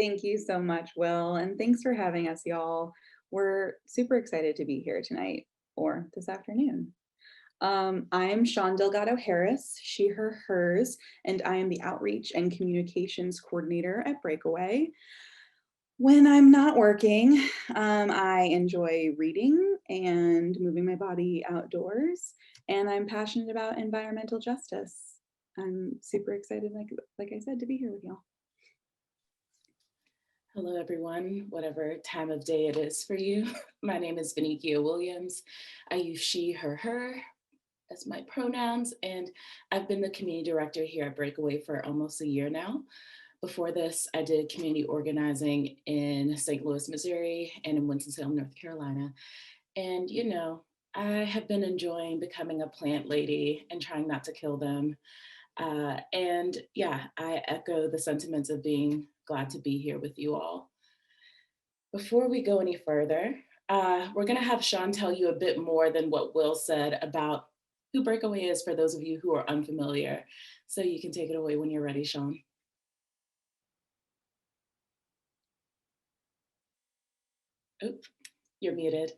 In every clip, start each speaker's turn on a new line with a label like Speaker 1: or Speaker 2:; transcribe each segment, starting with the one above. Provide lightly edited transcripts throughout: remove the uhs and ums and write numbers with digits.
Speaker 1: Thank you so much, Will, and thanks for having us, y'all. We're super excited to be here tonight or this afternoon. I'm Sean Delgado Harris, she, her, hers, and I am the Outreach and Communications Coordinator at Breakaway. When I'm not working, I enjoy reading and moving my body outdoors, and I'm passionate about environmental justice. I'm super excited, like I said, to be here with y'all.
Speaker 2: Hello, everyone, whatever time of day it is for you. My name is Vinikia Williams. I use she, her as my pronouns, and I've been the community director here at Breakaway for almost a year now. Before this, I did community organizing in St. Louis, Missouri, and in Winston-Salem, North Carolina. And I have been enjoying becoming a plant lady and trying not to kill them. And yeah, I echo the sentiments of being glad to be here with you all. Before we go any further, we're going to have Sean tell you a bit more than what Will said about who Breakaway is for those of you who are unfamiliar. So you can take it away when you're ready, Sean. Oop, you're muted.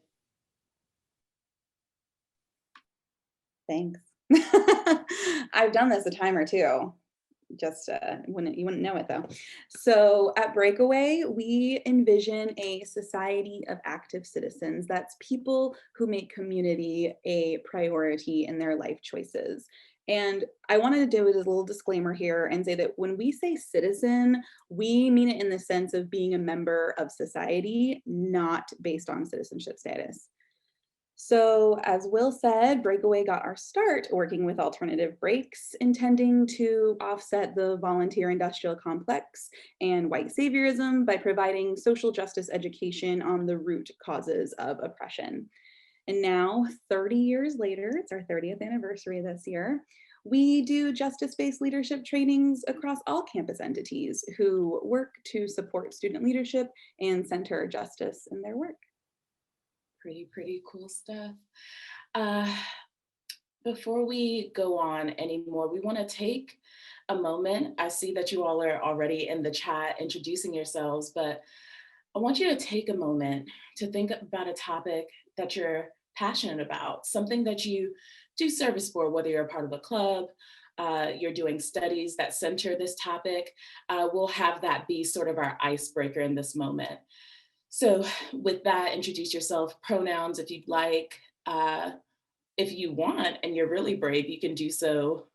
Speaker 1: Thanks. I've done this a time or two. Just you wouldn't know it though. So at Breakaway, we envision a society of active citizens. That's people who make community a priority in their life choices. And I wanted to do it as a little disclaimer here and say that when we say citizen, we mean it in the sense of being a member of society, not based on citizenship status. So as Will said, Breakaway got our start working with alternative breaks, intending to offset the volunteer industrial complex and white saviorism by providing social justice education on the root causes of oppression. And now, 30 years later, it's our 30th anniversary this year, we do justice-based leadership trainings across all campus entities who work to support student leadership and center justice in their work.
Speaker 2: Pretty cool stuff. Before we go on anymore, we want to take a moment. I see that you all are already in the chat introducing yourselves, but I want you to take a moment to think about a topic that you're passionate about, something that you do service for, whether you're a part of a club, you're doing studies that center this topic. We'll have that be sort of our icebreaker in this moment. So with that, introduce yourself, pronouns if you'd like. If you want and you're really brave, you can do so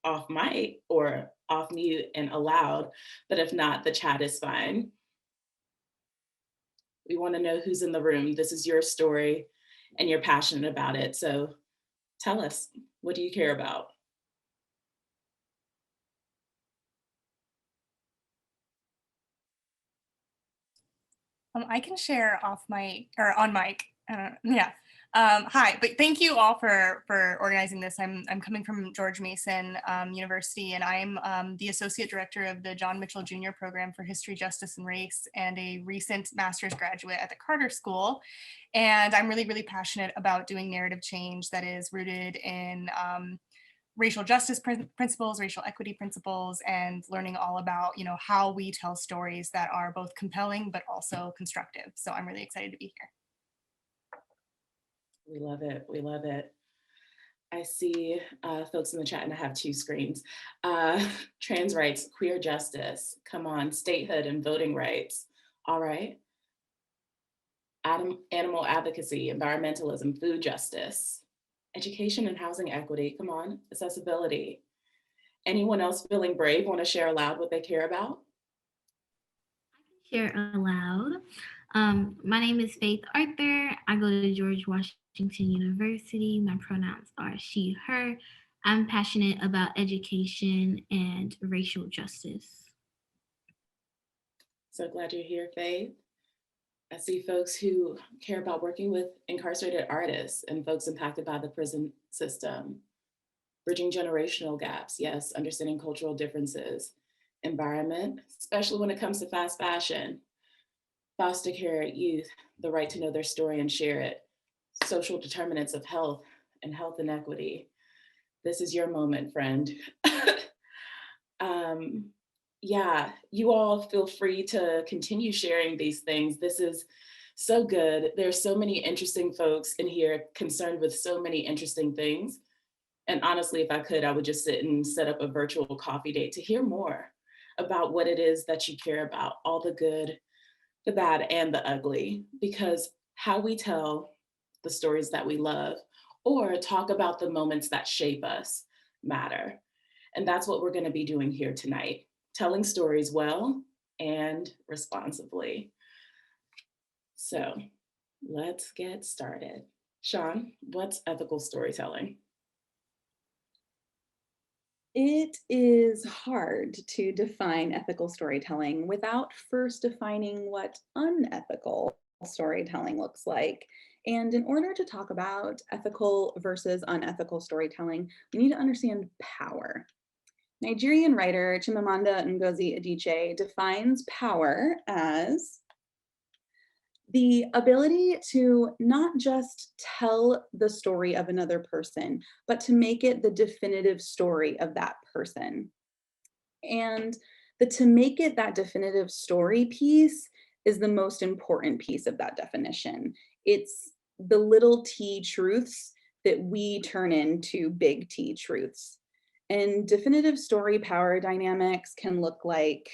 Speaker 2: off mic or off mute and aloud, but if not, the chat is fine. We want to know who's in the room. This is your story and you're passionate about it. So tell us, what do you care about?
Speaker 3: I can share off mic or on mic. Yeah. Hi, but thank you all for organizing this. I'm coming from George Mason University, and I'm the associate director of the John Mitchell Jr. program for History, Justice, and Race, and a recent master's graduate at the Carter School. And I'm really passionate about doing narrative change that is rooted in racial justice principles, racial equity principles, and learning all about, how we tell stories that are both compelling but also constructive. So I'm really excited to be here.
Speaker 2: We love it. We love it. I see folks in the chat, and I have two screens. Trans rights, queer justice, come on, statehood and voting rights. All right. Animal advocacy, environmentalism, food justice, education and housing equity, come on, accessibility. Anyone else feeling brave want to share aloud what they care about?
Speaker 4: I can share aloud. My name is Faith Arthur. I go to George Washington University. My pronouns are she, her. I'm passionate about education and racial justice.
Speaker 2: So glad you're here, Faith. I see folks who care about working with incarcerated artists and folks impacted by the prison system. Bridging generational gaps, yes, understanding cultural differences. Environment, especially when it comes to fast fashion. Foster care, youth, the right to know their story and share it. Social determinants of health and health inequity. This is your moment, friend. yeah, you all feel free to continue sharing these things. This is so good. There's so many interesting folks in here concerned with so many interesting things. And honestly, if I could, I would just sit and set up a virtual coffee date to hear more about what it is that you care about, all the good, the bad, and the ugly, because how we tell the stories that we love or talk about the moments that shape us matter. And that's what we're going to be doing here tonight, telling stories well and responsibly. So let's get started. Sean, what's ethical storytelling?
Speaker 1: It is hard to define ethical storytelling without first defining what unethical storytelling looks like. And in order to talk about ethical versus unethical storytelling, we need to understand power. Nigerian writer Chimamanda Ngozi Adichie defines power as the ability to not just tell the story of another person, but to make it the definitive story of that person. And the to make it that definitive story piece is the most important piece of that definition. It's the little t truths that we turn into big T truths. And definitive story power dynamics can look like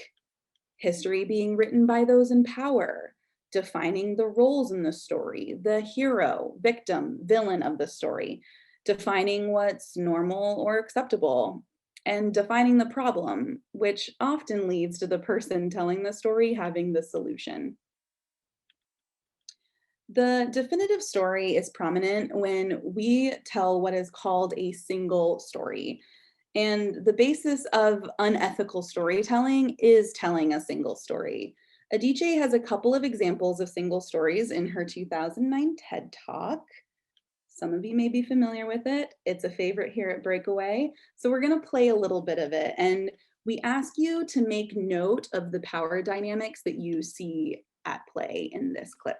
Speaker 1: history being written by those in power, defining the roles in the story, the hero, victim, villain of the story, defining what's normal or acceptable, and defining the problem, which often leads to the person telling the story having the solution. The definitive story is prominent when we tell what is called a single story. And the basis of unethical storytelling is telling a single story. Adichie has a couple of examples of single stories in her 2009 TED Talk. Some of you may be familiar with it. It's a favorite here at Breakaway. So we're going to play a little bit of it. And we ask you to make note of the power dynamics that you see at play in this clip.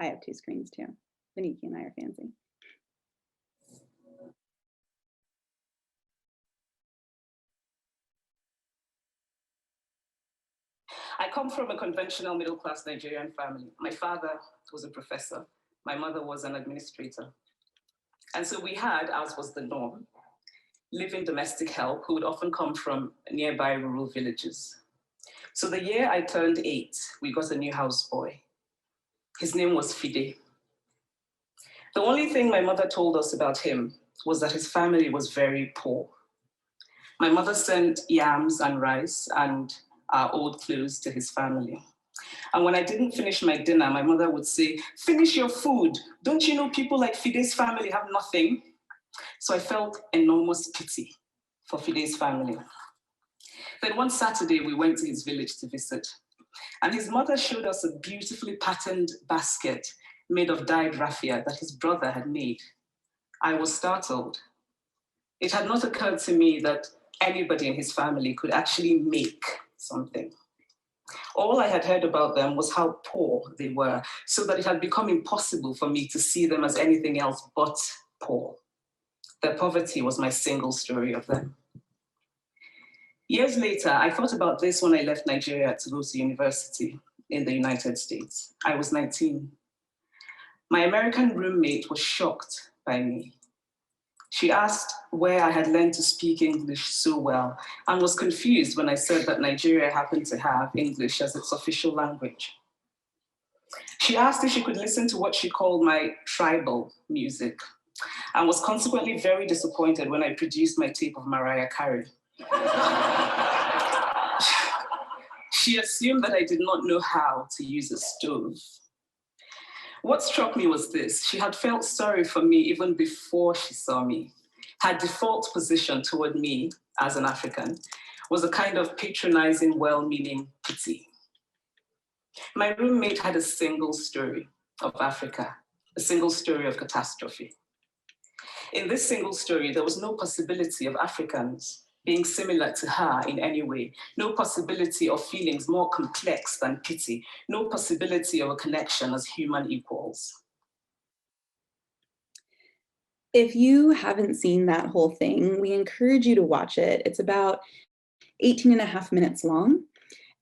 Speaker 1: I have two screens too. Vaniki and I are fancy.
Speaker 5: I come from a conventional middle-class Nigerian family. My father was a professor. My mother was an administrator. And so we had, as was the norm, living domestic help who would often come from nearby rural villages. So the year I turned 8, we got a new houseboy. His name was Fide. The only thing my mother told us about him was that his family was very poor. My mother sent yams and rice and our old clothes to his family. And when I didn't finish my dinner, my mother would say, "Finish your food. Don't you know people like Fide's family have nothing?" So I felt enormous pity for Fide's family. Then one Saturday, we went to his village to visit. And his mother showed us a beautifully patterned basket made of dyed raffia that his brother had made. I was startled. It had not occurred to me that anybody in his family could actually make something. All I had heard about them was how poor they were, so that it had become impossible for me to see them as anything else but poor. Their poverty was my single story of them. Years later, I thought about this when I left Nigeria to go to university in the United States. I was 19. My American roommate was shocked by me. She asked where I had learned to speak English so well and was confused when I said that Nigeria happened to have English as its official language. She asked if she could listen to what she called my tribal music and was consequently very disappointed when I produced my tape of Mariah Carey. She assumed that I did not know how to use a stove. What struck me was this: she had felt sorry for me even before she saw me. Her default position toward me as an African was a kind of patronizing, well-meaning pity. My roommate had a single story of Africa, a single story of catastrophe. In this single story, there was no possibility of Africans being similar to her in any way, no possibility of feelings more complex than pity, no possibility of a connection as human equals.
Speaker 1: If you haven't seen that whole thing, we encourage you to watch it. It's about 18 and a half minutes long.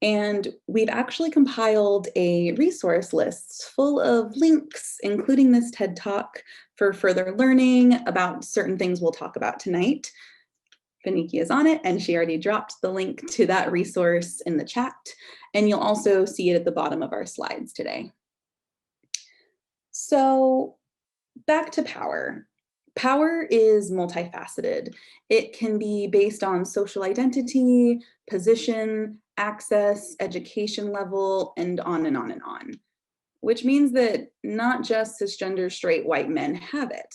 Speaker 1: And we've actually compiled a resource list full of links, including this TED Talk, for further learning about certain things we'll talk about tonight. Finiki is on it, and she already dropped the link to that resource in the chat. And you'll also see it at the bottom of our slides today. So back to power. Power is multifaceted. It can be based on social identity, position, access, education level, and on and on and on, which means that not just cisgender straight white men have it.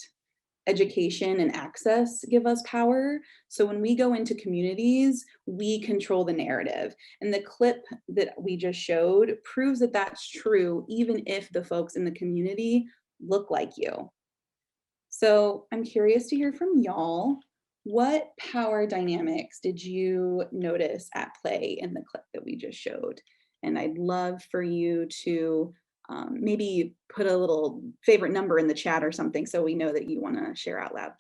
Speaker 1: Education and access give us power. So when we go into communities, we control the narrative. And the clip that we just showed proves that that's true, even if the folks in the community look like you. So I'm curious to hear from y'all. What power dynamics did you notice at play in the clip that we just showed? And I'd love for you to maybe put a little favorite number in the chat or something so we know that you want to share out loud.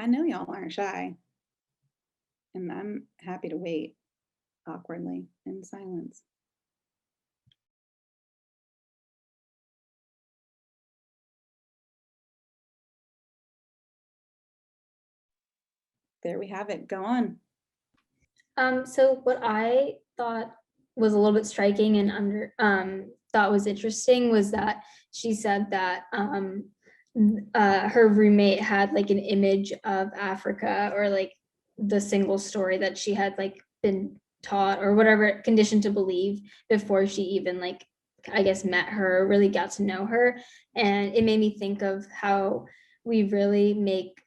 Speaker 1: I know y'all aren't shy, and I'm happy to wait awkwardly in silence. There we have it. Go on.
Speaker 6: So what I thought was a little bit striking and thought was interesting was that she said that her roommate had like an image of Africa, or like the single story that she had like been taught or whatever, conditioned to believe before she even like, I guess, met her, really got to know her. And it made me think of how we really make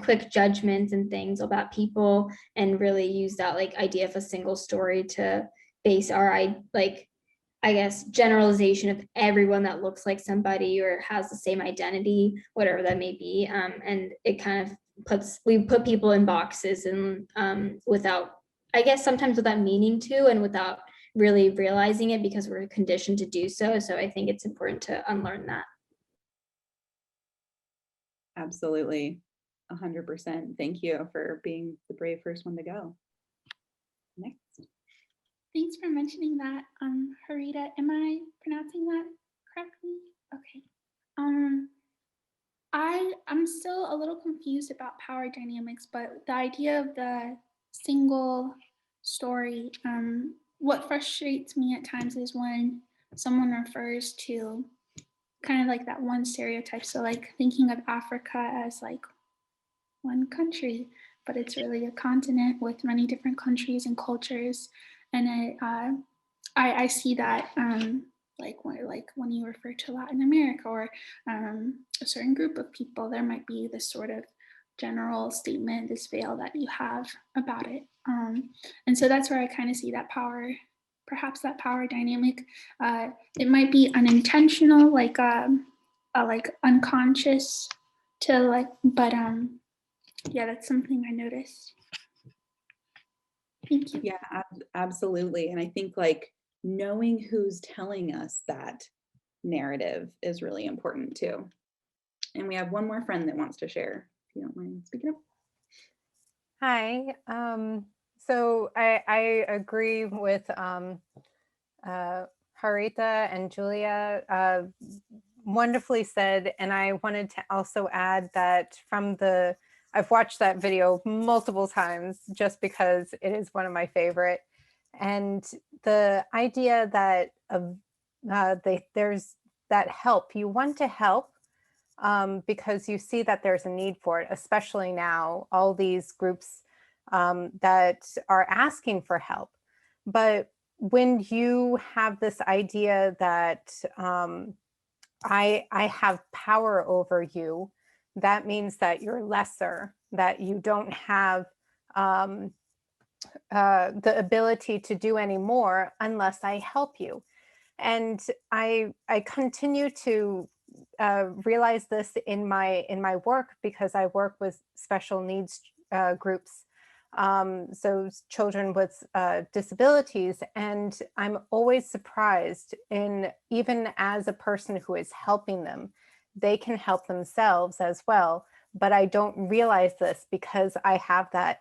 Speaker 6: quick judgments and things about people, and really use that like idea of a single story to base our I guess generalization of everyone that looks like somebody or has the same identity, whatever that may be. And it kind of we put people in boxes, and without, I guess, sometimes without meaning to, and without really realizing it, because we're conditioned to do so. So I think it's important to unlearn that.
Speaker 1: Absolutely, 100%. Thank you for being the brave first one to go. Next.
Speaker 7: Thanks for mentioning that, Harita. Am I pronouncing that correctly? Okay. I'm still a little confused about power dynamics, but the idea of the single story, what frustrates me at times is when someone refers to kind of like that one stereotype. So like thinking of Africa as like one country, but it's really a continent with many different countries and cultures. And I see that like when you refer to Latin America or a certain group of people, there might be this sort of general statement, this veil that you have about it. And so that's where I kind of see that power, perhaps that power dynamic. It might be unintentional, like unconscious to like, but yeah, that's something I noticed. Thank you.
Speaker 1: Yeah, absolutely. And I think like knowing who's telling us that narrative is really important too. And we have one more friend that wants to share, if you don't mind speaking up.
Speaker 8: Hi. So I agree with Harita and Julia. Wonderfully said. And I wanted to also add that I've watched that video multiple times just because it is one of my favorite. And the idea that there's that help, you want to help because you see that there's a need for it, especially now, all these groups that are asking for help. But when you have this idea that I have power over you, that means that you're lesser, that you don't have the ability to do any more unless I help you. And I continue to realize this in my work, because I work with special needs groups, so children with disabilities. And I'm always surprised in, even as a person who is helping them, they can help themselves as well. But I don't realize this because I have that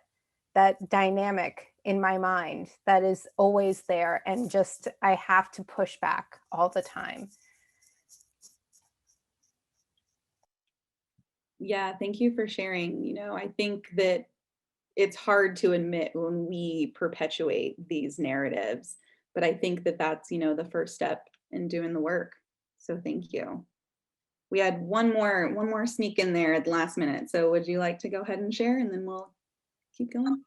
Speaker 8: dynamic in my mind that is always there, and just I have to push back all the time.
Speaker 1: Yeah, thank you for sharing. I think that it's hard to admit when we perpetuate these narratives, but I think that that's, the first step in doing the work. So thank you. We had one more sneak in there at the last minute. So would you like to go ahead and share, and then we'll keep going?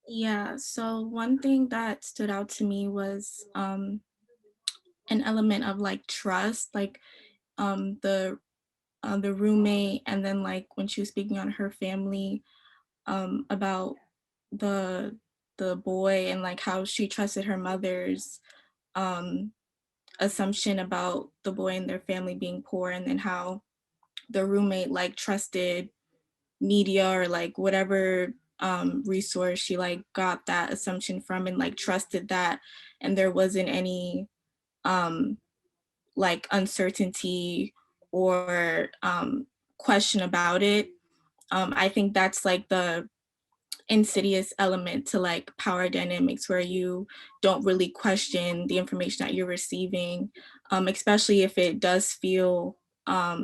Speaker 9: Yeah, so one thing that stood out to me was an element of like trust, like the roommate, and then like when she was speaking on her family, about the boy, and like how she trusted her mother's assumption about the boy and their family being poor, and then how the roommate like trusted media or like whatever resource she like got that assumption from, and like trusted that, and there wasn't any like uncertainty or question about it. I think that's like the insidious element to like power dynamics, where you don't really question the information that you're receiving, especially if it does feel uh,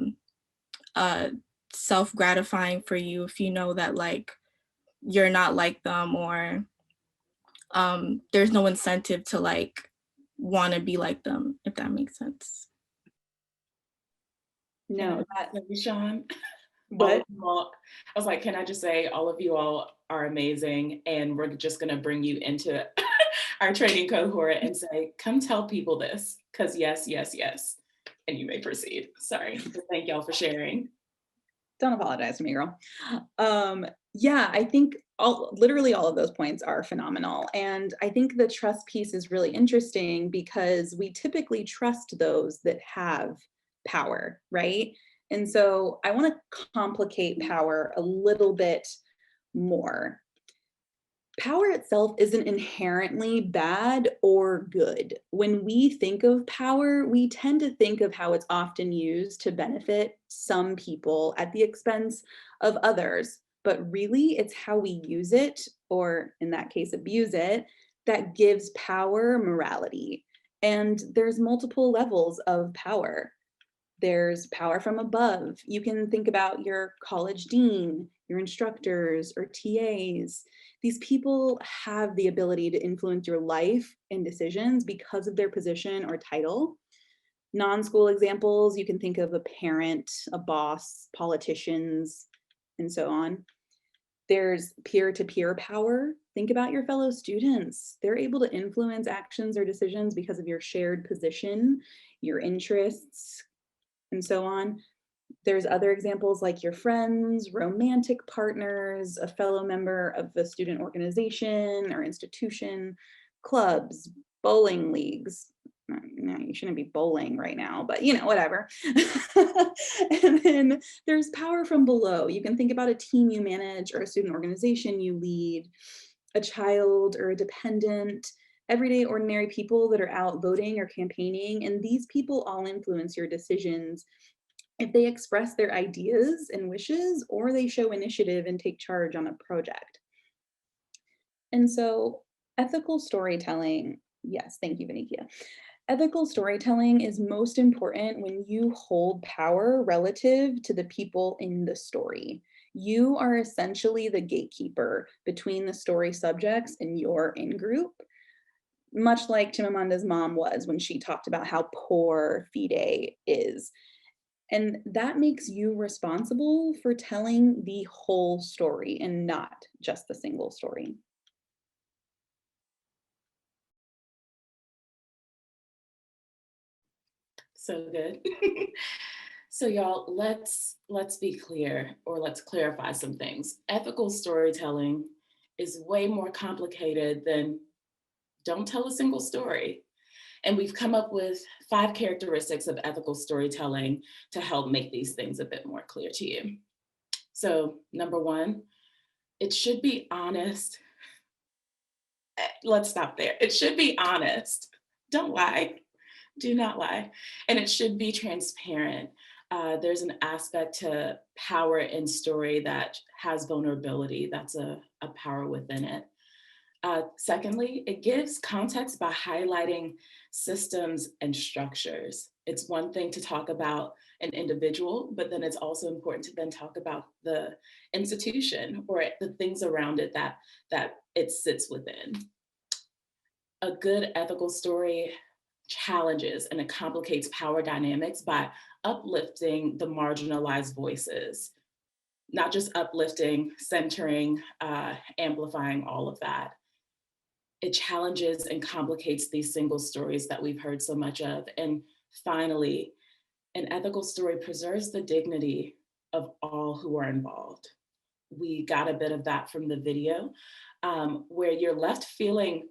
Speaker 9: self-gratifying for you, if you know that like you're not like them, or there's no incentive to like want to be like them, if that makes sense.
Speaker 1: No,
Speaker 2: Sean.
Speaker 1: but
Speaker 2: I was like, can I just say, all of you all are amazing, and we're just gonna bring you into our training cohort and say, come tell people this, because yes, yes, yes, and you may proceed. Sorry, but thank y'all for sharing.
Speaker 1: don't apologize to me, girl. Yeah, I think literally all of those points are phenomenal. And I think the trust piece is really interesting because we typically trust those that have power, right? And so I want to complicate power a little bit more. Power itself isn't inherently bad or good. When we think of power, we tend to think of how it's often used to benefit some people at the expense of others. But really, it's how we use it, or in that case, abuse it, that gives power morality. And there's multiple levels of power. There's power from above. You can think about your college dean, your instructors, or TAs. These people have the ability to influence your life and decisions because of their position or title. Non-school examples, you can think of a parent, a boss, politicians, and so on. There's peer-to-peer power. Think about your fellow students. They're able to influence actions or decisions because of your shared position, your interests, and so on. There's other examples like your friends, romantic partners, a fellow member of a student organization or institution, clubs, bowling leagues. No, you shouldn't be bowling right now, but whatever. And then there's power from below. You can think about a team you manage or a student organization you lead, a child or a dependent, everyday ordinary people that are out voting or campaigning. And these people all influence your decisions if they express their ideas and wishes, or they show initiative and take charge on a project. And so ethical storytelling, yes, thank you, Vanikia. Ethical storytelling is most important when you hold power relative to the people in the story. You are essentially the gatekeeper between the story subjects and your in-group, much like Chimamanda's mom was when she talked about how poor Fide is. And that makes you responsible for telling the whole story and not just the single story.
Speaker 2: So good. So y'all, let's be clear, or let's clarify some things. Ethical storytelling is way more complicated than don't tell a single story. And we've come up with 5 characteristics of ethical storytelling to help make these things a bit more clear to you. So number 1, It should be honest. Let's stop there. It should be honest. Don't lie. Do not lie. And it should be transparent. There's an aspect to power in story that has vulnerability. That's a power within it. Secondly, it gives context by highlighting systems and structures. It's one thing to talk about an individual, but then it's also important to then talk about the institution or the things around it that it sits within. A good ethical story challenges and it complicates power dynamics by uplifting the marginalized voices, not just uplifting, centering, amplifying all of that. It challenges and complicates these single stories that we've heard so much of. And finally, an ethical story preserves the dignity of all who are involved. We got a bit of that from the video, where you're left feeling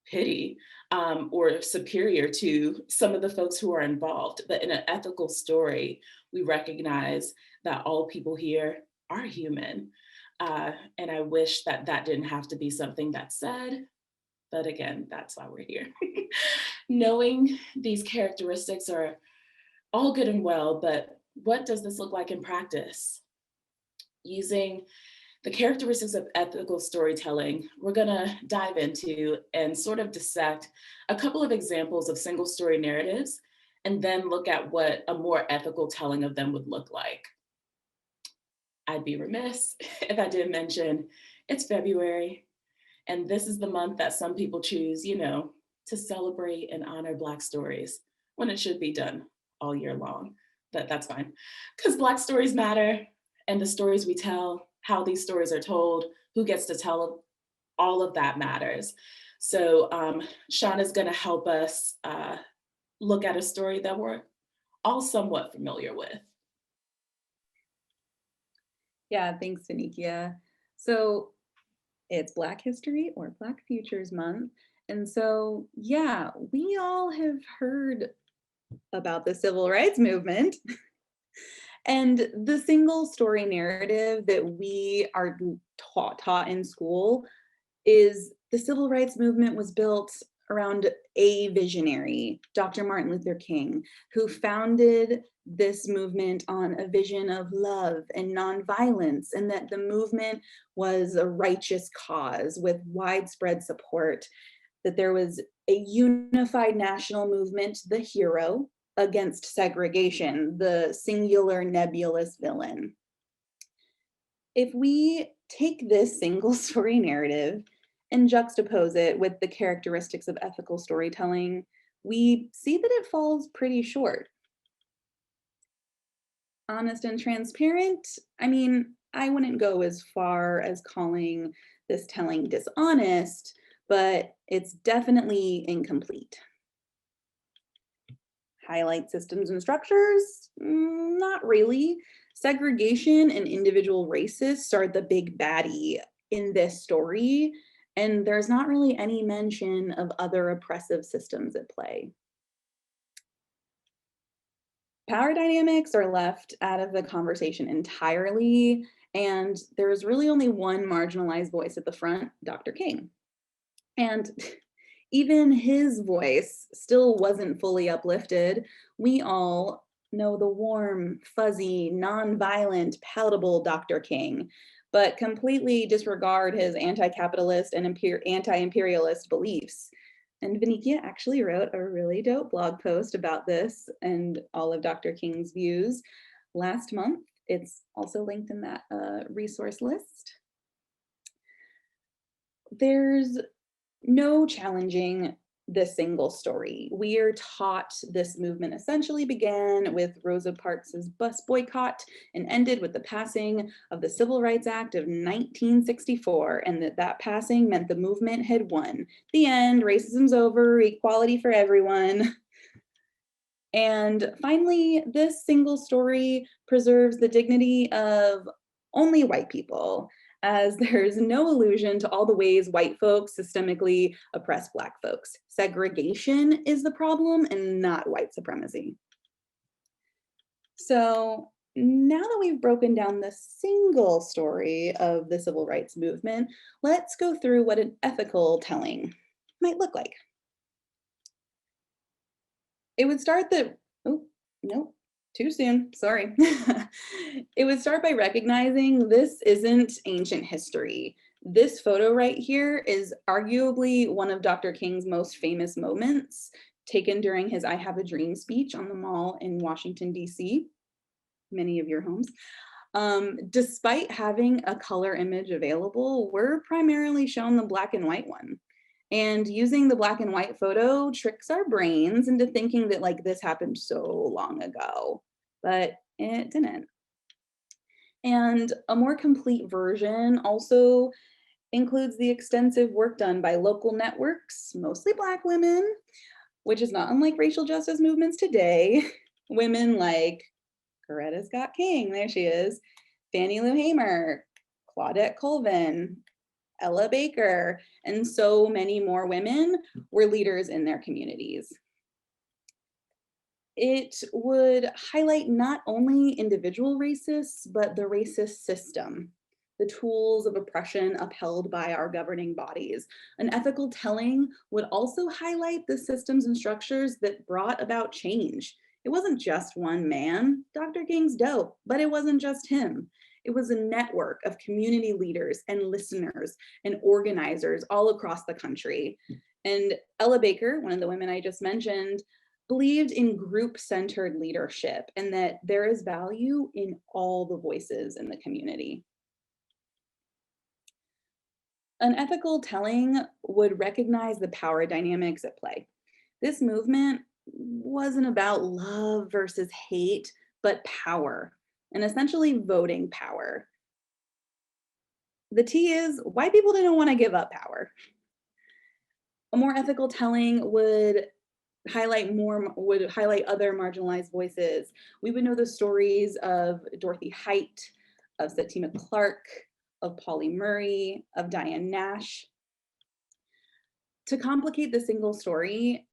Speaker 2: pity or superior to some of the folks who are involved. But in an ethical story, we recognize that all people here are human. And I wish that that didn't have to be something that's said. But again, that's why we're here. Knowing these characteristics are all good and well, but what does this look like in practice? Using the characteristics of ethical storytelling, we're gonna dive into and sort of dissect a couple of examples of single story narratives, and then look at what a more ethical telling of them would look like. I'd be remiss if I didn't mention it's February, and this is the month that some people choose, you know, to celebrate and honor Black stories when it should be done all year long. But that's fine, because Black stories matter, and the stories we tell, how these stories are told, who gets to tell, all of that matters. So Sean is gonna help us look at a story that we're all somewhat familiar with.
Speaker 1: Yeah, thanks, Vanikia. So it's Black History or Black Futures Month. And so, yeah, we all have heard about the civil rights movement. And the single story narrative that we are taught in school is the civil rights movement was built around a visionary, Dr. Martin Luther King, who founded this movement on a vision of love and nonviolence, and that the movement was a righteous cause with widespread support, that there was a unified national movement, the hero, against segregation, the singular nebulous villain. If we take this single story narrative and juxtapose it with the characteristics of ethical storytelling, we see that it falls pretty short. Honest and transparent, I mean, I wouldn't go as far as calling this telling dishonest, but it's definitely incomplete. Highlight systems and structures? Not really. Segregation and individual racists are the big baddie in this story, and there's not really any mention of other oppressive systems at play. Power dynamics are left out of the conversation entirely, and there's really only one marginalized voice at the front, Dr. King. And even his voice still wasn't fully uplifted. We all know the warm, fuzzy, nonviolent, palatable Dr. King, but completely disregard his anti-capitalist and anti-imperialist beliefs. And Vanikia actually wrote a really dope blog post about this and all of Dr. King's views last month. It's also linked in that resource list. There's no challenging this single story. We are taught this movement essentially began with Rosa Parks' bus boycott and ended with the passing of the Civil Rights Act of 1964, and that passing meant the movement had won. The end, racism's over, equality for everyone. And finally, this single story preserves the dignity of only white people, as there's no allusion to all the ways white folks systemically oppress Black folks. Segregation is the problem and not white supremacy. So now that we've broken down the single story of the civil rights movement, let's go through what an ethical telling might look like. It would start the, oh, no, too soon, sorry. It would start by recognizing this isn't ancient history. This photo right here is arguably one of Dr. King's most famous moments, taken during his I Have a Dream speech on the Mall in Washington, D.C., many of your homes. Despite having a color image available, we're primarily shown the black and white one. And using the black and white photo tricks our brains into thinking that like this happened so long ago, but it didn't. And a more complete version also includes the extensive work done by local networks, mostly Black women, which is not unlike racial justice movements today. Women like Coretta Scott King, there she is, Fannie Lou Hamer, Claudette Colvin, Ella Baker, and so many more women were leaders in their communities. It would highlight not only individual racists, but the racist system, the tools of oppression upheld by our governing bodies. An ethical telling would also highlight the systems and structures that brought about change. It wasn't just one man. Dr. King's dope, but it wasn't just him. It was a network of community leaders and listeners and organizers all across the country. And Ella Baker, one of the women I just mentioned, believed in group-centered leadership and that there is value in all the voices in the community. An ethical telling would recognize the power dynamics at play. This movement wasn't about love versus hate, but power, and essentially voting power. The T is white people didn't want to give up power. A more ethical telling would highlight other marginalized voices. We would know the stories of Dorothy Height, of Satima Clark, of Polly Murray, of Diane Nash. To complicate the single story,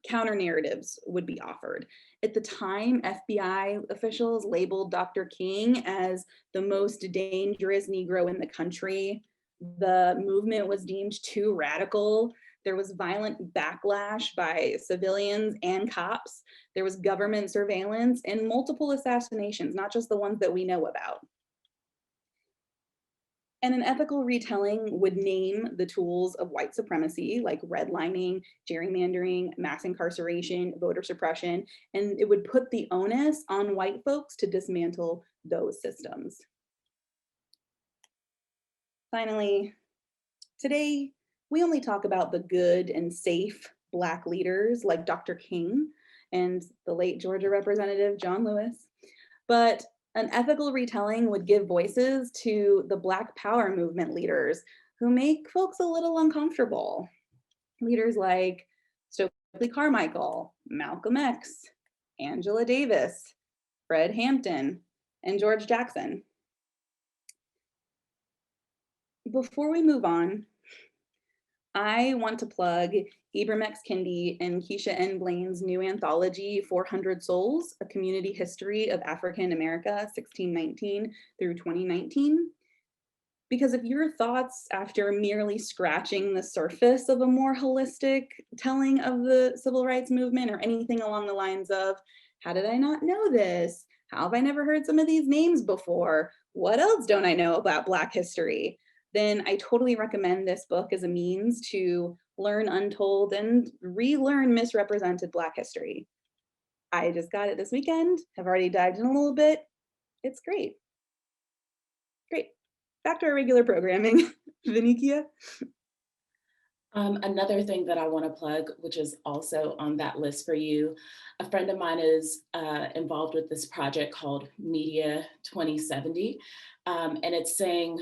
Speaker 1: counter narratives would be offered. At the time, FBI officials labeled Dr. King as the most dangerous Negro in the country. The movement was deemed too radical. There was violent backlash by civilians and cops. There was government surveillance and multiple assassinations, not just the ones that we know about. And an ethical retelling would name the tools of white supremacy, like redlining, gerrymandering, mass incarceration, voter suppression, and it would put the onus on white folks to dismantle those systems. Finally, today, we only talk about the good and safe Black leaders like Dr. King and the late Georgia Representative John Lewis, but an ethical retelling would give voices to the Black Power movement leaders who make folks a little uncomfortable. Leaders like Stokely Carmichael, Malcolm X, Angela Davis, Fred Hampton, and George Jackson. Before we move on, I want to plug Ibram X. Kendi and Keisha N. Blaine's new anthology, 400 Souls, A Community History of African America, 1619 through 2019. Because if your thoughts after merely scratching the surface of a more holistic telling of the civil rights movement or anything along the lines of, how did I not know this? How have I never heard some of these names before? What else don't I know about Black history? Then I totally recommend this book as a means to learn untold and relearn misrepresented Black history. I just got it this weekend, have already dived in a little bit. It's great. Great. Back to our regular programming. Vinikia?
Speaker 2: Another thing that I want to plug, which is also on that list for you, a friend of mine is involved with this project called Media 2070. And it's saying,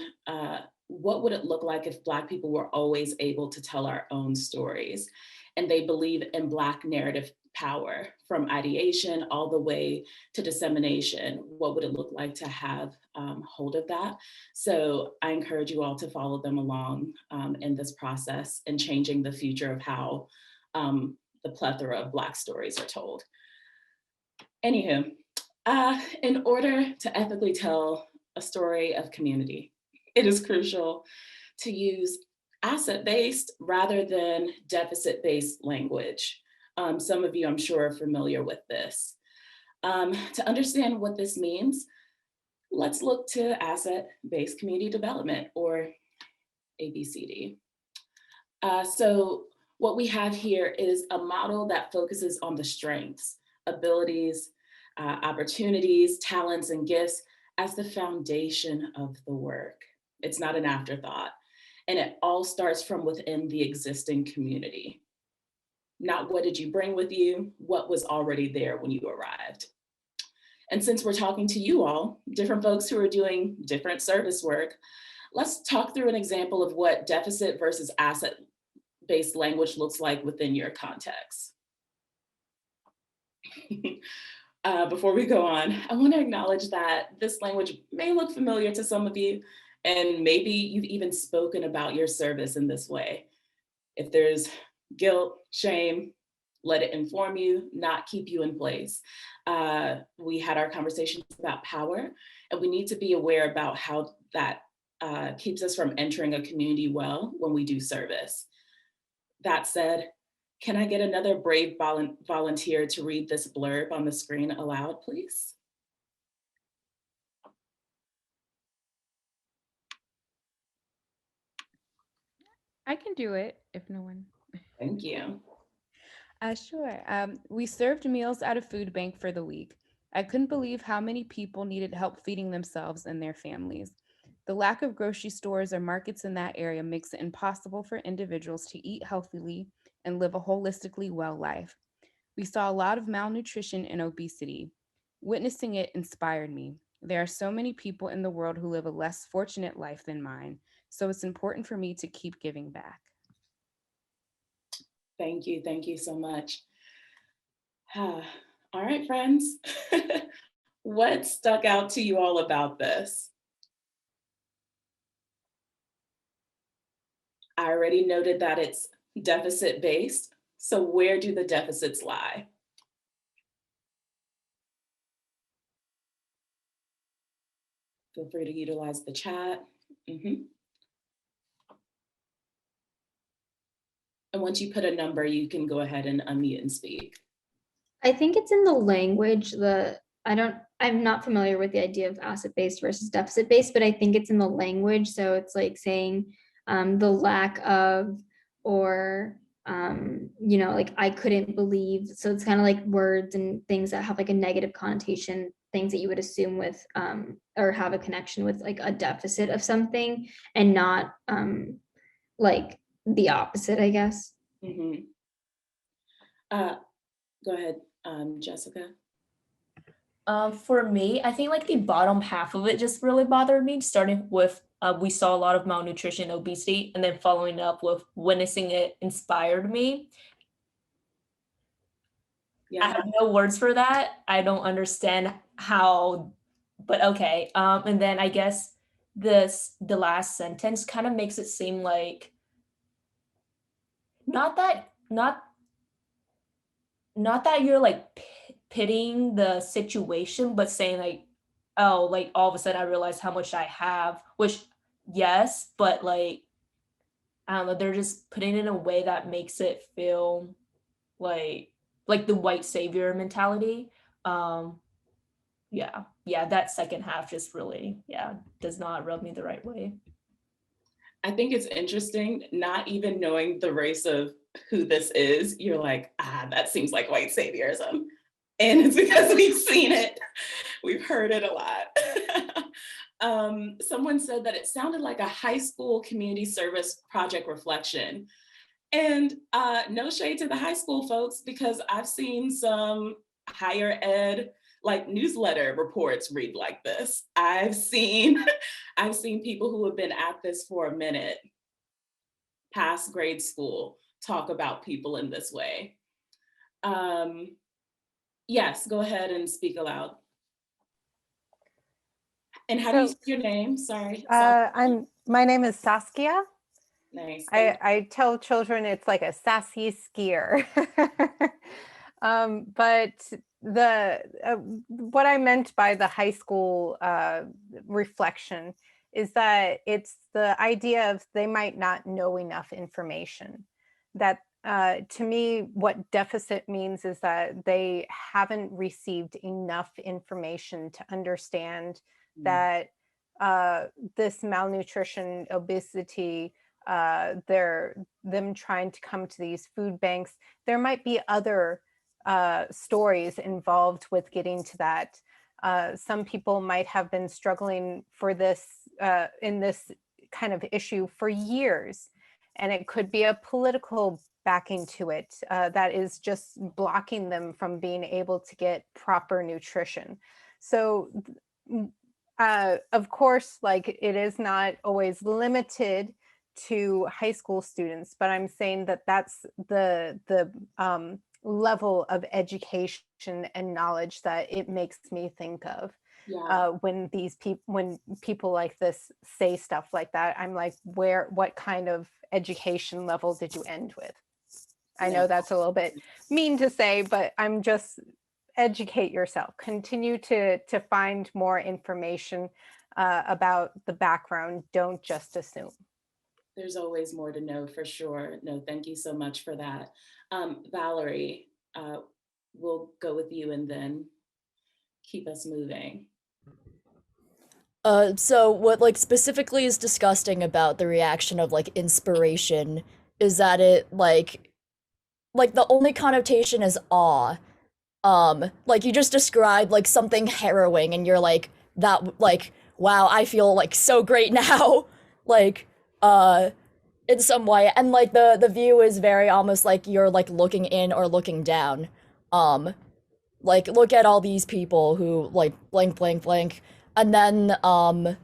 Speaker 2: what would it look like if Black people were always able to tell our own stories? And they believe in Black narrative power, from ideation all the way to dissemination. What would it look like to have hold of that? So I encourage you all to follow them along in this process and changing the future of how the plethora of Black stories are told. Anywho, In order to ethically tell a story of community, it is crucial to use asset-based rather than deficit-based language. Some of you, I'm sure, are familiar with this. To understand what this means, let's look to asset-based community development, or ABCD. So what we have here is a model that focuses on the strengths, abilities, opportunities, talents, and gifts as the foundation of the work. It's not an afterthought. And it all starts from within the existing community. Not what did you bring with you, what was already there when you arrived. And since we're talking to you all, different folks who are doing different service work, let's talk through an example of what deficit versus asset-based language looks like within your context. Before we go on, I want to acknowledge that this language may look familiar to some of you, and maybe you've even spoken about your service in this way. If there's guilt, shame, let it inform you, not keep you in place. We had our conversations about power, and we need to be aware about how that keeps us from entering a community well when we do service. That said, can I get another brave volunteer to read this blurb on the screen aloud, please?
Speaker 10: I can do it if no one.
Speaker 2: Thank you.
Speaker 10: Sure. We served meals at a food bank for the week. I couldn't believe how many people needed help feeding themselves and their families. The lack of grocery stores or markets in that area makes it impossible for individuals to eat healthily and live a holistically well life. We saw a lot of malnutrition and obesity. Witnessing it inspired me. There are so many people in the world who live a less fortunate life than mine, so it's important for me to keep giving back.
Speaker 2: Thank you so much. All right, friends. What stuck out to you all about this? I already noted that it's deficit-based, so where do the deficits lie? Feel free to utilize the chat. And once you put a number, you can go ahead and unmute and speak.
Speaker 6: I think it's in the language. I'm not familiar with the idea of asset-based versus deficit-based, but I think it's in the language. So it's like saying the lack of, or like I couldn't believe. So it's kind of like words and things that have like a negative connotation, things that you would assume with or have a connection with like a deficit of something, and not like the opposite, I guess.
Speaker 2: Go ahead, Jessica.
Speaker 11: For me, I think like the bottom half of it just really bothered me, starting with we saw a lot of malnutrition, obesity, and then following up with witnessing it inspired me.
Speaker 2: Yeah.
Speaker 11: I have no words for that. I don't understand how, but okay. And then I guess the last sentence kind of makes it seem like not that you're like pitying the situation, but saying like, oh, like all of a sudden I realized how much I have, which yes, but like, I don't know, they're just putting it in a way that makes it feel like the white savior mentality. Yeah, that second half just really, does not rub me the right way.
Speaker 2: I think it's interesting, not even knowing the race of who this is, you're like, that seems like white saviorism. And it's because we've seen it. We've heard it a lot. Someone said that it sounded like a high school community service project reflection. And no shade to the high school folks, because I've seen some higher ed like newsletter reports read like this. I've seen people who have been at this for a minute, past grade school, talk about people in this way. Yes, go ahead and speak aloud. And how do you say your name? Sorry.
Speaker 8: My name is Saskia.
Speaker 2: Nice.
Speaker 8: I tell children it's like a sassy skier. But what I meant by the high school reflection is that it's the idea of they might not know enough information. That to me, what deficit means is that they haven't received enough information to understand that this malnutrition, obesity, them trying to come to these food banks, there might be other stories involved with getting to that. Some people might have been struggling for this in this kind of issue for years, and it could be a political backing to it that is just blocking them from being able to get proper nutrition. So of course, like, it is not always limited to high school students, but I'm saying that that's the level of education and knowledge that it makes me think of.
Speaker 2: Yeah.
Speaker 8: When people like this say stuff like that, I'm like, what kind of education level did you end with? I know that's a little bit mean to say, but I'm just, educate yourself. Continue to find more information about the background. Don't just assume.
Speaker 2: There's always more to know, for sure. No, thank you so much for that. Valerie, we'll go with you and then keep us moving.
Speaker 12: So what like specifically is disgusting about the reaction of like inspiration is that it like the only connotation is awe. Like you just described like something harrowing and you're like, that like, wow, I feel like so great now. Like in some way. And like the view is very almost like you're like looking in or looking down. Like look at all these people who like blank blank blank. And then what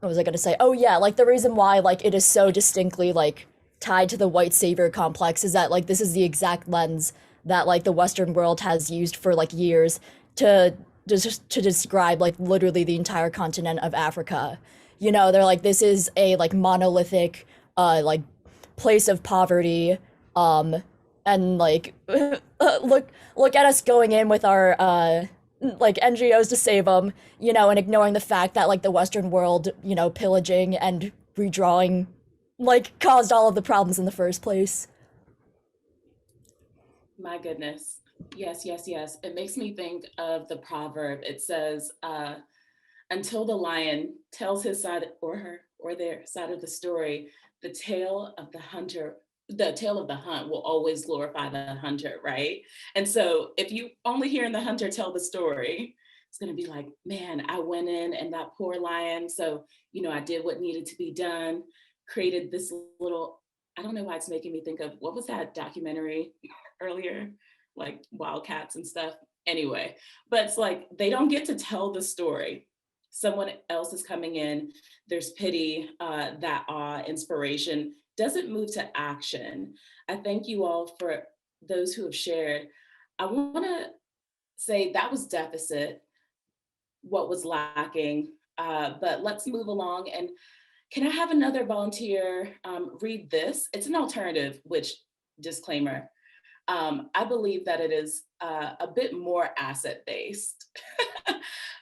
Speaker 12: was I gonna say? Oh yeah, like the reason why like it is so distinctly like tied to the white savior complex is that like this is the exact lens that like the Western world has used for like years to just to describe like literally the entire continent of Africa. You know, they're like, this is a like monolithic like place of poverty. And like look at us going in with our like NGOs to save them, you know, and ignoring the fact that like the Western world, you know, pillaging and redrawing like caused all of the problems in the first place.
Speaker 2: My goodness. Yes, yes, yes. It makes me think of the proverb. It says, until the lion tells his side or her or their side of the story, the tale of the hunt will always glorify the hunter, right? And so if you only hearing the hunter tell the story, it's gonna be like, man, I went in and that poor lion. So, you know, I did what needed to be done, created this little, I don't know why it's making me think of, what was that documentary earlier? Like wildcats and stuff. Anyway, but it's like, they don't get to tell the story. Someone else is coming in, there's pity, that awe, inspiration, doesn't move to action. I thank you all for those who have shared. I want to say that was deficit, what was lacking, but let's move along. And can I have another volunteer read this? It's an alternative, which disclaimer, I believe that it is a bit more asset-based,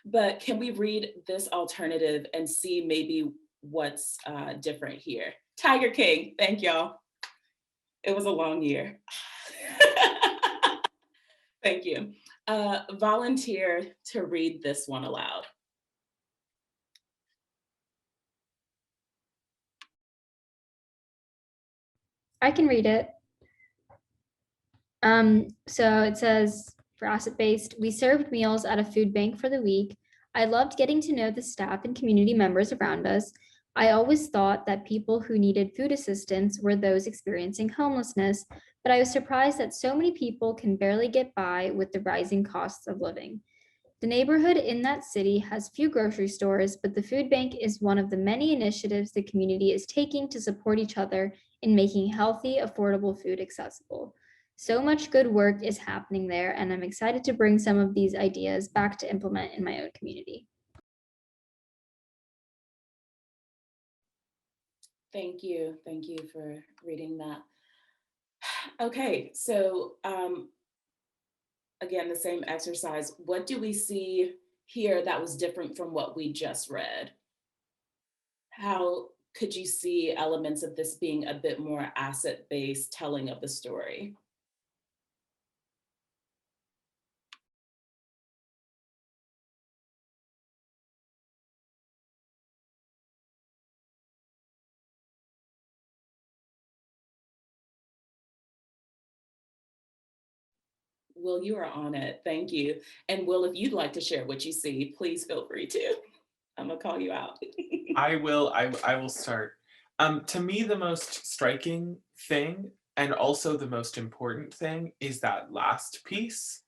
Speaker 2: but can we read this alternative and see maybe what's different here? Tiger King, thank y'all. It was a long year. Thank you. Volunteer to read this one aloud.
Speaker 6: I can read it. So it says, for asset-based, we served meals at a food bank for the week. I loved getting to know the staff and community members around us. I always thought that people who needed food assistance were those experiencing homelessness, but I was surprised that so many people can barely get by with the rising costs of living. The neighborhood in that city has few grocery stores, but the food bank is one of the many initiatives the community is taking to support each other in making healthy, affordable food accessible. So much good work is happening there, and I'm excited to bring some of these ideas back to implement in my own community.
Speaker 2: Thank you. Thank you for reading that. Okay, so again, the same exercise. What do we see here that was different from what we just read? How could you see elements of this being a bit more asset-based telling of the story? Will, you are on it. Thank you. And Will, if you'd like to share what you see, please feel free to. I'm gonna call you out.
Speaker 13: I will start. To me, the most striking thing and also the most important thing is that last piece.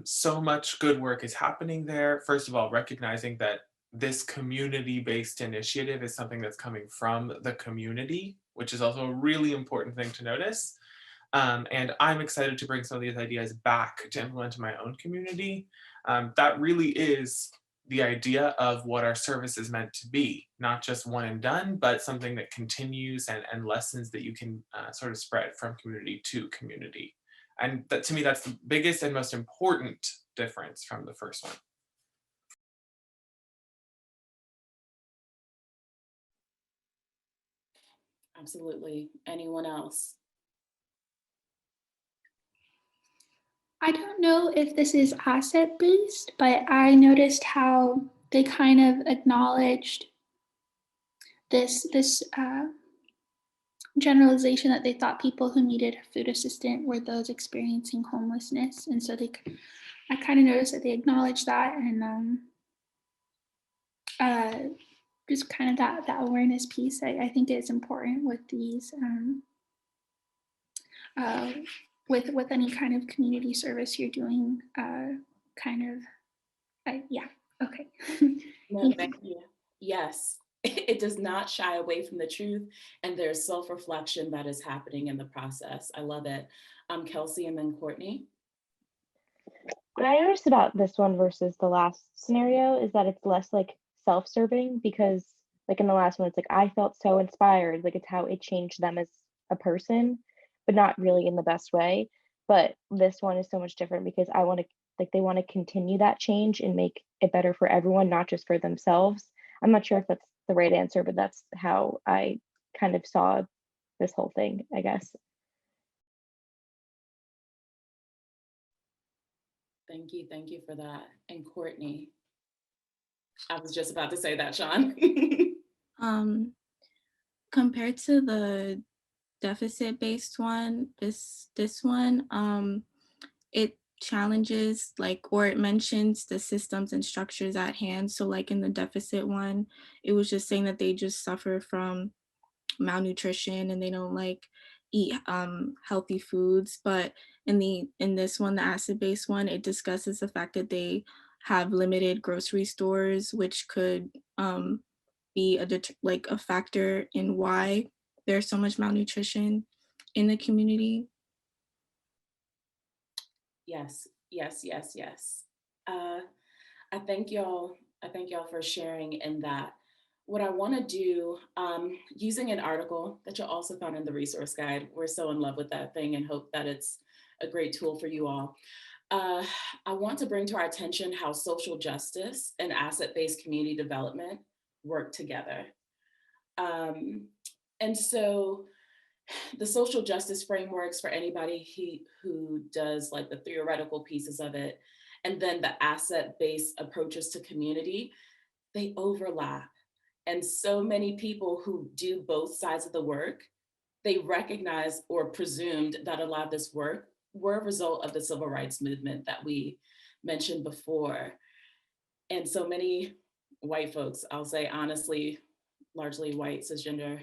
Speaker 13: So much good work is happening there. First of all, recognizing that this community-based initiative is something that's coming from the community, which is also a really important thing to notice. And I'm excited to bring some of these ideas back to implement in my own community. That really is the idea of what our service is meant to be, not just one and done, but something that continues and lessons that you can sort of spread from community to community. And that, to me, that's the biggest and most important difference from the first one.
Speaker 2: Absolutely. Anyone else?
Speaker 7: I don't know if this is asset based, but I noticed how they kind of acknowledged this generalization that they thought people who needed a food assistant were those experiencing homelessness, and so I kind of noticed that they acknowledged that, and just kind of that awareness piece. I think is important with these with any kind of community service you're doing. Yeah. Okay.
Speaker 2: No, thank you. Yes, it does not shy away from the truth, and there's self-reflection that is happening in the process. I love it. Kelsey and then Courtney.
Speaker 14: What I noticed about this one versus the last scenario is that it's less like self-serving because like in the last one, it's like I felt so inspired, like it's how it changed them as a person, but not really in the best way. But this one is so much different because I want to like they want to continue that change and make it better for everyone, not just for themselves. I'm not sure if that's the right answer, but that's how I kind of saw this whole thing, I guess.
Speaker 2: Thank you for that. And Courtney, I was just about to say that, Sean.
Speaker 9: Compared to the deficit-based one, this one, it challenges like, or it mentions the systems and structures at hand. So like in the deficit one, it was just saying that they just suffer from malnutrition and they don't like eat healthy foods. But in this one, the acid-based one, it discusses the fact that they have limited grocery stores, which could be like a factor in why there's so much malnutrition in the community.
Speaker 2: Yes, yes, yes, yes. I thank y'all. I thank y'all for sharing in that. What I want to do, using an article that you'll also find in the resource guide, we're so in love with that thing and hope that it's a great tool for you all. I want to bring to our attention how social justice and asset-based community development work together. And so the social justice frameworks, for anybody who does like the theoretical pieces of it, and then the asset-based approaches to community, they overlap. And so many people who do both sides of the work, they recognize or presumed that a lot of this work were a result of the civil rights movement that we mentioned before. And so many white folks, I'll say honestly, largely white cisgender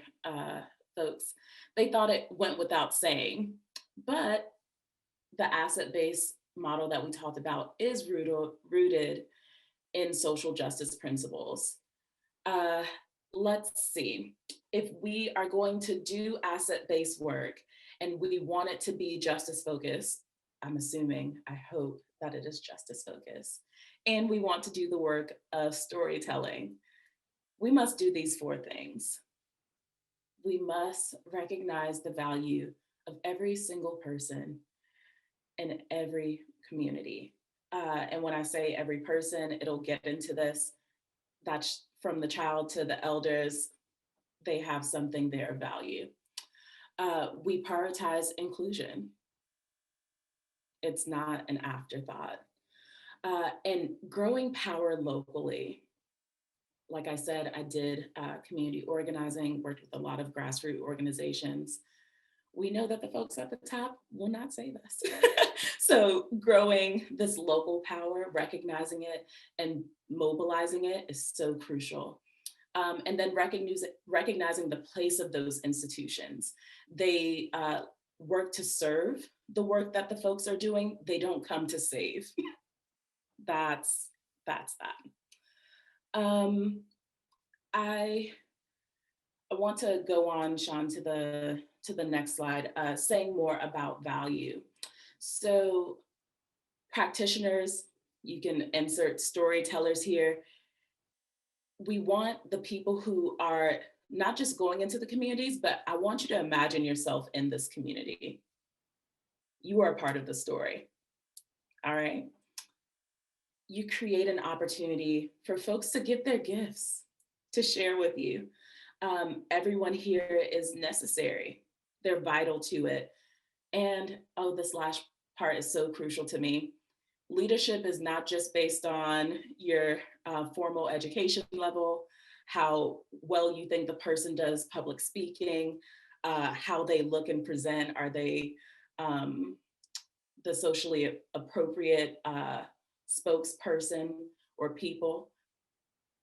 Speaker 2: folks, they thought it went without saying. But the asset-based model that we talked about is rooted in social justice principles. Let's see, if we are going to do asset-based work and we want it to be justice focused, I'm assuming, I hope that it is justice focused, and we want to do the work of storytelling, we must do these 4 things. We must recognize the value of every single person. in every community. And when I say every person, it'll get into this. That's from the child to the elders. They have something there of value. We prioritize inclusion. It's not an afterthought. And growing power locally. Like I said, I did community organizing, worked with a lot of grassroots organizations. We know that the folks at the top will not say this. So growing this local power, recognizing it and mobilizing it is so crucial. And then recognizing the place of those institutions. They work to serve the work that the folks are doing. They don't come to save. That's that. I want to go on, Sean, to the next slide, saying more about value. So practitioners, you can insert storytellers here. We want the people who are not just going into the communities, but I want you to imagine yourself in this community. You are a part of the story, all right? You create an opportunity for folks to give their gifts, to share with you. Everyone here is necessary. They're vital to it. And oh, this last part is so crucial to me. Leadership is not just based on your formal education level, how well you think the person does public speaking, how they look and present. Are they the socially appropriate spokesperson or people?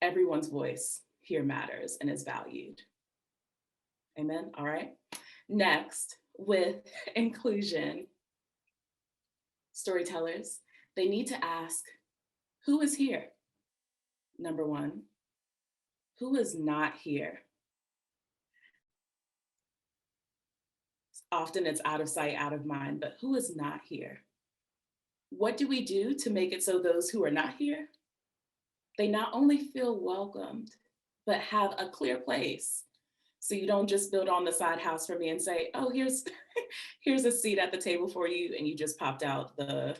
Speaker 2: Everyone's voice here matters and is valued. Amen. All right. Next, with inclusion, storytellers, they need to ask, who is here? Number one, who is not here? Often it's out of sight, out of mind, but who is not here? What do we do to make it so those who are not here, they not only feel welcomed, but have a clear place? So you don't just build on the side house for me and say, oh, here's a seat at the table for you, and you just popped out the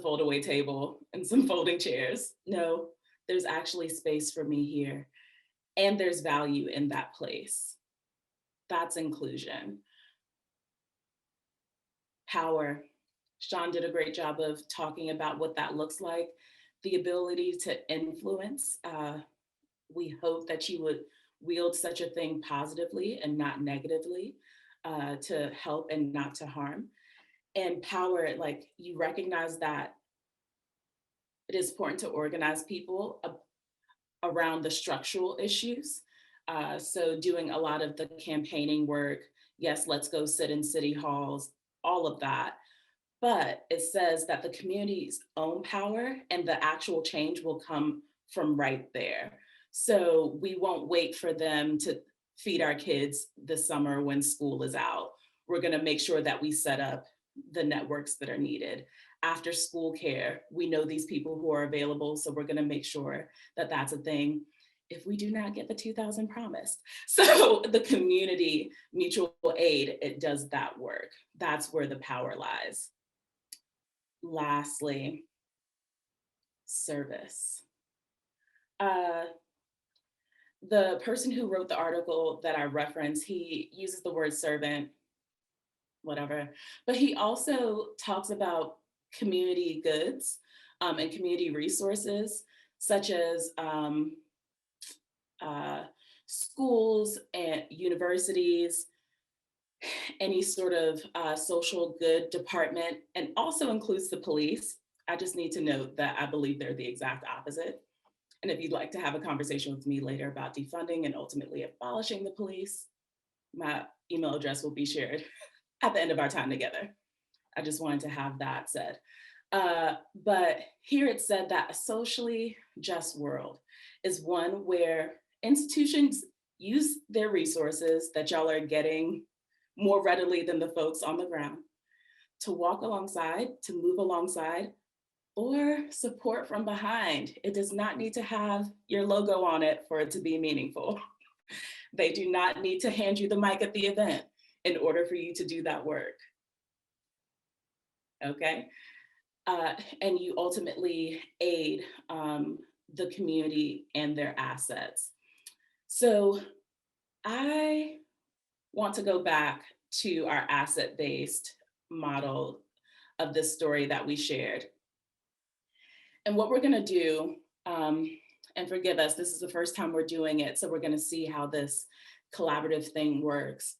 Speaker 2: fold away table and some folding chairs. No, there's actually space for me here. And there's value in that place. That's inclusion. Power. Sean did a great job of talking about what that looks like. The ability to influence. We hope that you would wield such a thing positively and not negatively, to help and not to harm. And power, like, you recognize that it is important to organize people around the structural issues. So doing a lot of the campaigning work, yes, let's go sit in city halls, all of that. But it says that the community's own power and the actual change will come from right there. So we won't wait for them to feed our kids this summer when school is out. We're gonna make sure that we set up the networks that are needed. After school care, we know these people who are available, so we're gonna make sure that that's a thing if we do not get the 2,000 promised. So the community mutual aid, it does that work. That's where the power lies. Lastly, service. The person who wrote the article that I referenced, he uses the word servant, whatever, but he also talks about community goods and community resources, such as schools and universities, any sort of social good department, and also includes the police. I just need to note that I believe they're the exact opposite. And if you'd like to have a conversation with me later about defunding and ultimately abolishing the police, my email address will be shared at the end of our time together. I just wanted to have that said. But here it said that a socially just world is one where institutions use their resources that y'all are getting more readily than the folks on the ground to walk alongside, to move alongside, or support from behind. It does not need to have your logo on it for it to be meaningful. They do not need to hand you the mic at the event in order for you to do that work. okay? And you ultimately aid the community and their assets. So I want to go back to our asset-based model of this story that we shared. And what we're gonna do, and forgive us, this is the first time we're doing it, so we're gonna see how this collaborative thing works.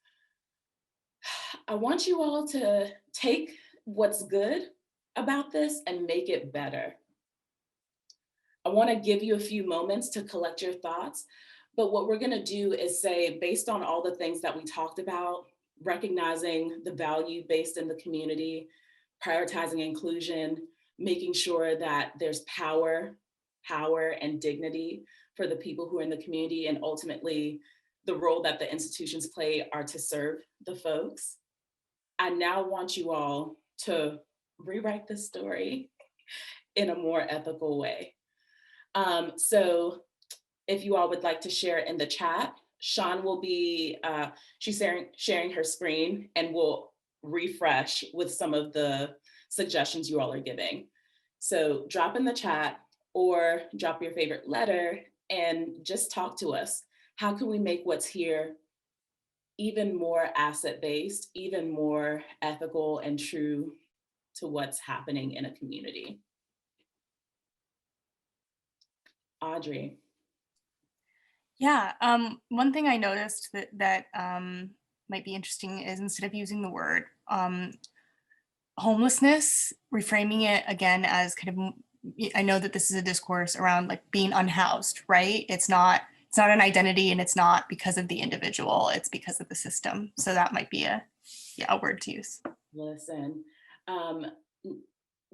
Speaker 2: I want you all to take what's good about this and make it better. I wanna give you a few moments to collect your thoughts, but what we're gonna do is say, based on all the things that we talked about, recognizing the value based in the community, prioritizing inclusion, making sure that there's power and dignity for the people who are in the community, and ultimately the role that the institutions play are to serve the folks. I now want you all to rewrite the story in a more ethical way. So if you all would like to share in the chat, Sean will be, she's sharing her screen, and we'll refresh with some of the suggestions you all are giving. So drop in the chat or drop your favorite letter and just talk to us. How can we make what's here even more asset-based, even more ethical and true to what's happening in a community? Audrey.
Speaker 3: Yeah, one thing I noticed that might be interesting is, instead of using the word homelessness, reframing it again as kind of, I know that this is a discourse around like being unhoused, right? It's not an identity, and it's not because of the individual, it's because of the system. So that might be a word to use.
Speaker 2: Listen, the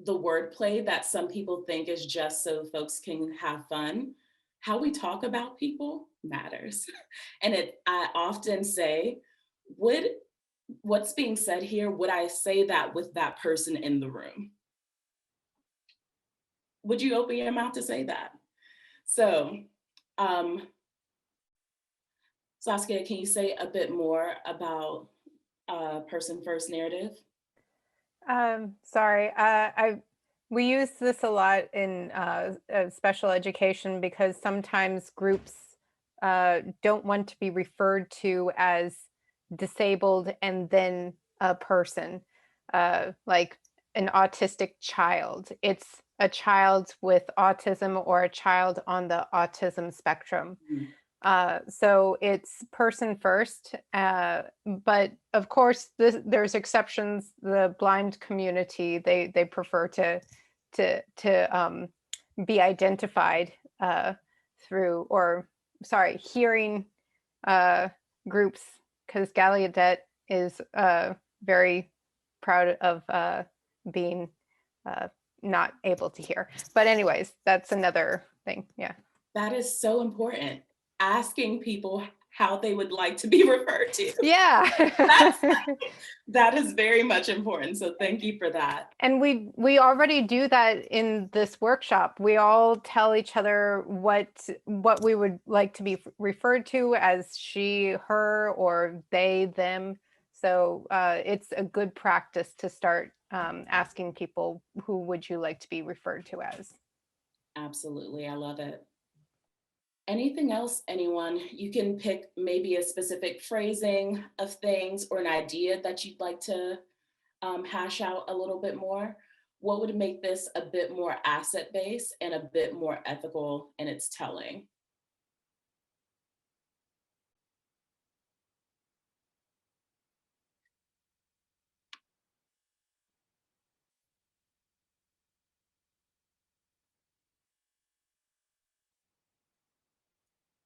Speaker 2: wordplay that some people think is just so folks can have fun, how we talk about people matters. And I often say, what's being said here, would I say that with that person in the room? Would you open your mouth to say that? So, Saskia, can you say a bit more about person first narrative?
Speaker 8: Sorry, we use this a lot in special education, because sometimes groups don't want to be referred to as disabled and then a person, like an autistic child. It's a child with autism or a child on the autism spectrum. So it's person first, but of course there's exceptions. The blind community, they prefer to be identified through, or sorry, hearing groups, because Gallaudet is very proud of being not able to hear. But anyways, that's another thing. Yeah.
Speaker 2: That is so important. Asking people how they would like to be referred to.
Speaker 8: Yeah.
Speaker 2: That is very much important. So thank you for that.
Speaker 8: And we already do that in this workshop. We all tell each other what we would like to be referred to as she, her, or they, them. So it's a good practice to start asking people, who would you like to be referred to as?
Speaker 2: Absolutely, I love it. Anything else, anyone? You can pick maybe a specific phrasing of things or an idea that you'd like to hash out a little bit more. What would make this a bit more asset-based and a bit more ethical in its telling?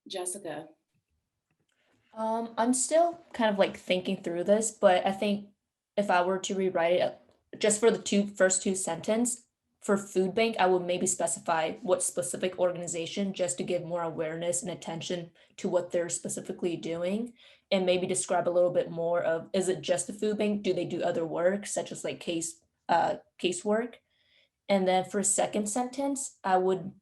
Speaker 2: Jessica.
Speaker 11: I'm still kind of like thinking through this, but I think if I were to rewrite it just for the first two sentences, for food bank, I would maybe specify what specific organization, just to give more awareness and attention to what they're specifically doing, and maybe describe a little bit more of, is it just a food bank? Do they do other work, such as like casework? And then for second sentence, I would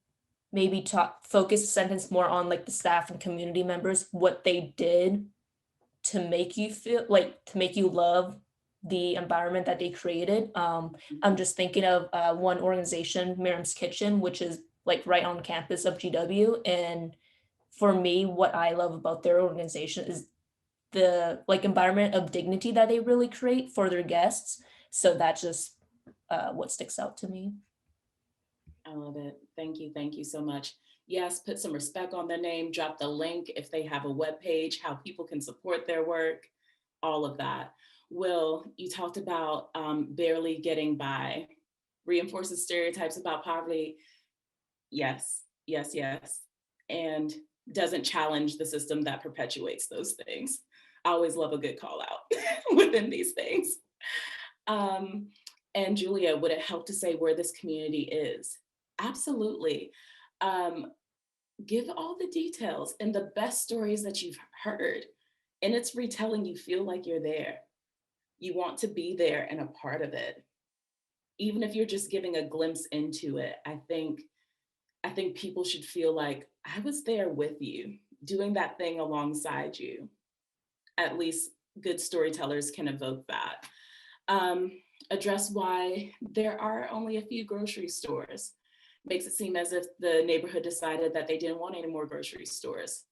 Speaker 11: maybe focus the sentence more on like the staff and community members, what they did to make you feel like, to make you love the environment that they created. I'm just thinking of one organization, Miriam's Kitchen, which is like right on campus of GW. And for me, what I love about their organization is the like environment of dignity that they really create for their guests. So that's just what sticks out to me.
Speaker 2: I love it. Thank you so much. Yes, put some respect on their name, drop the link if they have a web page, how people can support their work, all of that. Will, you talked about barely getting by, reinforces stereotypes about poverty. Yes, yes, yes. And doesn't challenge the system that perpetuates those things. I always love a good call out within these things. And Julia, would it help to say where this community is? Absolutely. Give all the details and the best stories that you've heard. And it's retelling, you feel like you're there. You want to be there and a part of it. Even if you're just giving a glimpse into it, I think people should feel like I was there with you, doing that thing alongside you. At least good storytellers can evoke that. Address why there are only a few grocery stores. Makes it seem as if the neighborhood decided that they didn't want any more grocery stores.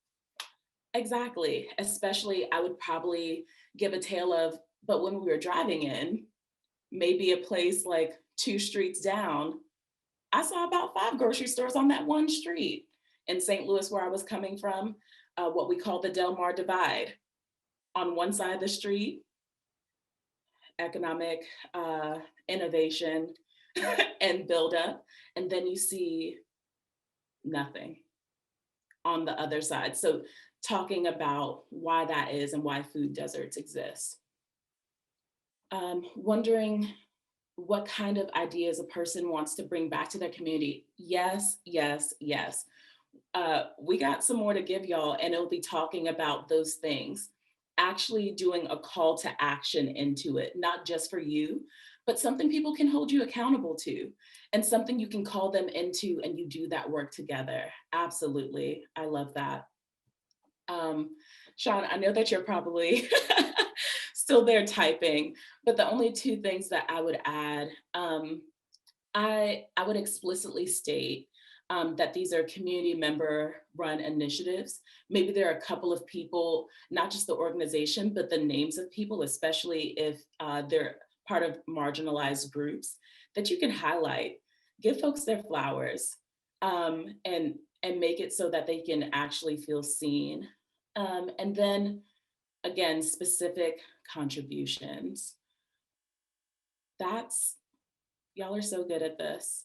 Speaker 2: Exactly. Especially, I would probably give a tale of, but when we were driving in, maybe a place like 2 streets down, I saw about 5 grocery stores on that one street. In St. Louis, where I was coming from, what we call the Del Mar Divide. On one side of the street, economic innovation and buildup, and then you see nothing on the other side. So talking about why that is and why food deserts exist. Wondering what kind of ideas a person wants to bring back to their community. Yes, yes, yes. We got some more to give y'all, and it'll be talking about those things. Actually doing a call to action into it, not just for you, but something people can hold you accountable to, and something you can call them into, and you do that work together. Absolutely, I love that. Sean, I know that you're probably still there typing, but the only 2 things that I would add, I would explicitly state that these are community member run initiatives. Maybe there are a couple of people, not just the organization, but the names of people, especially if they're part of marginalized groups, that you can highlight. Give folks their flowers, and make it so that they can actually feel seen. And then again, specific contributions. Y'all are so good at this.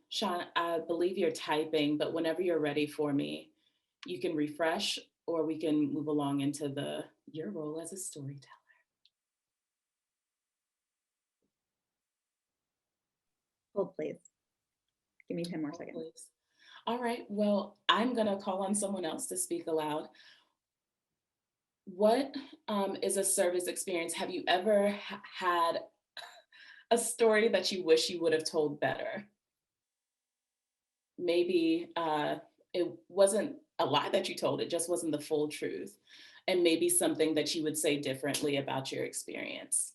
Speaker 2: Sean, I believe you're typing, but whenever you're ready for me, you can refresh, or we can move along into your role as a storyteller.
Speaker 1: Hold, please. Give me 10 more seconds.
Speaker 2: Please. All right, well, I'm gonna call on someone else to speak aloud. What is a service experience? Have you ever had a story that you wish you would have told better? Maybe it wasn't a lie that you told, it just wasn't the full truth. And maybe something that you would say differently about your experience.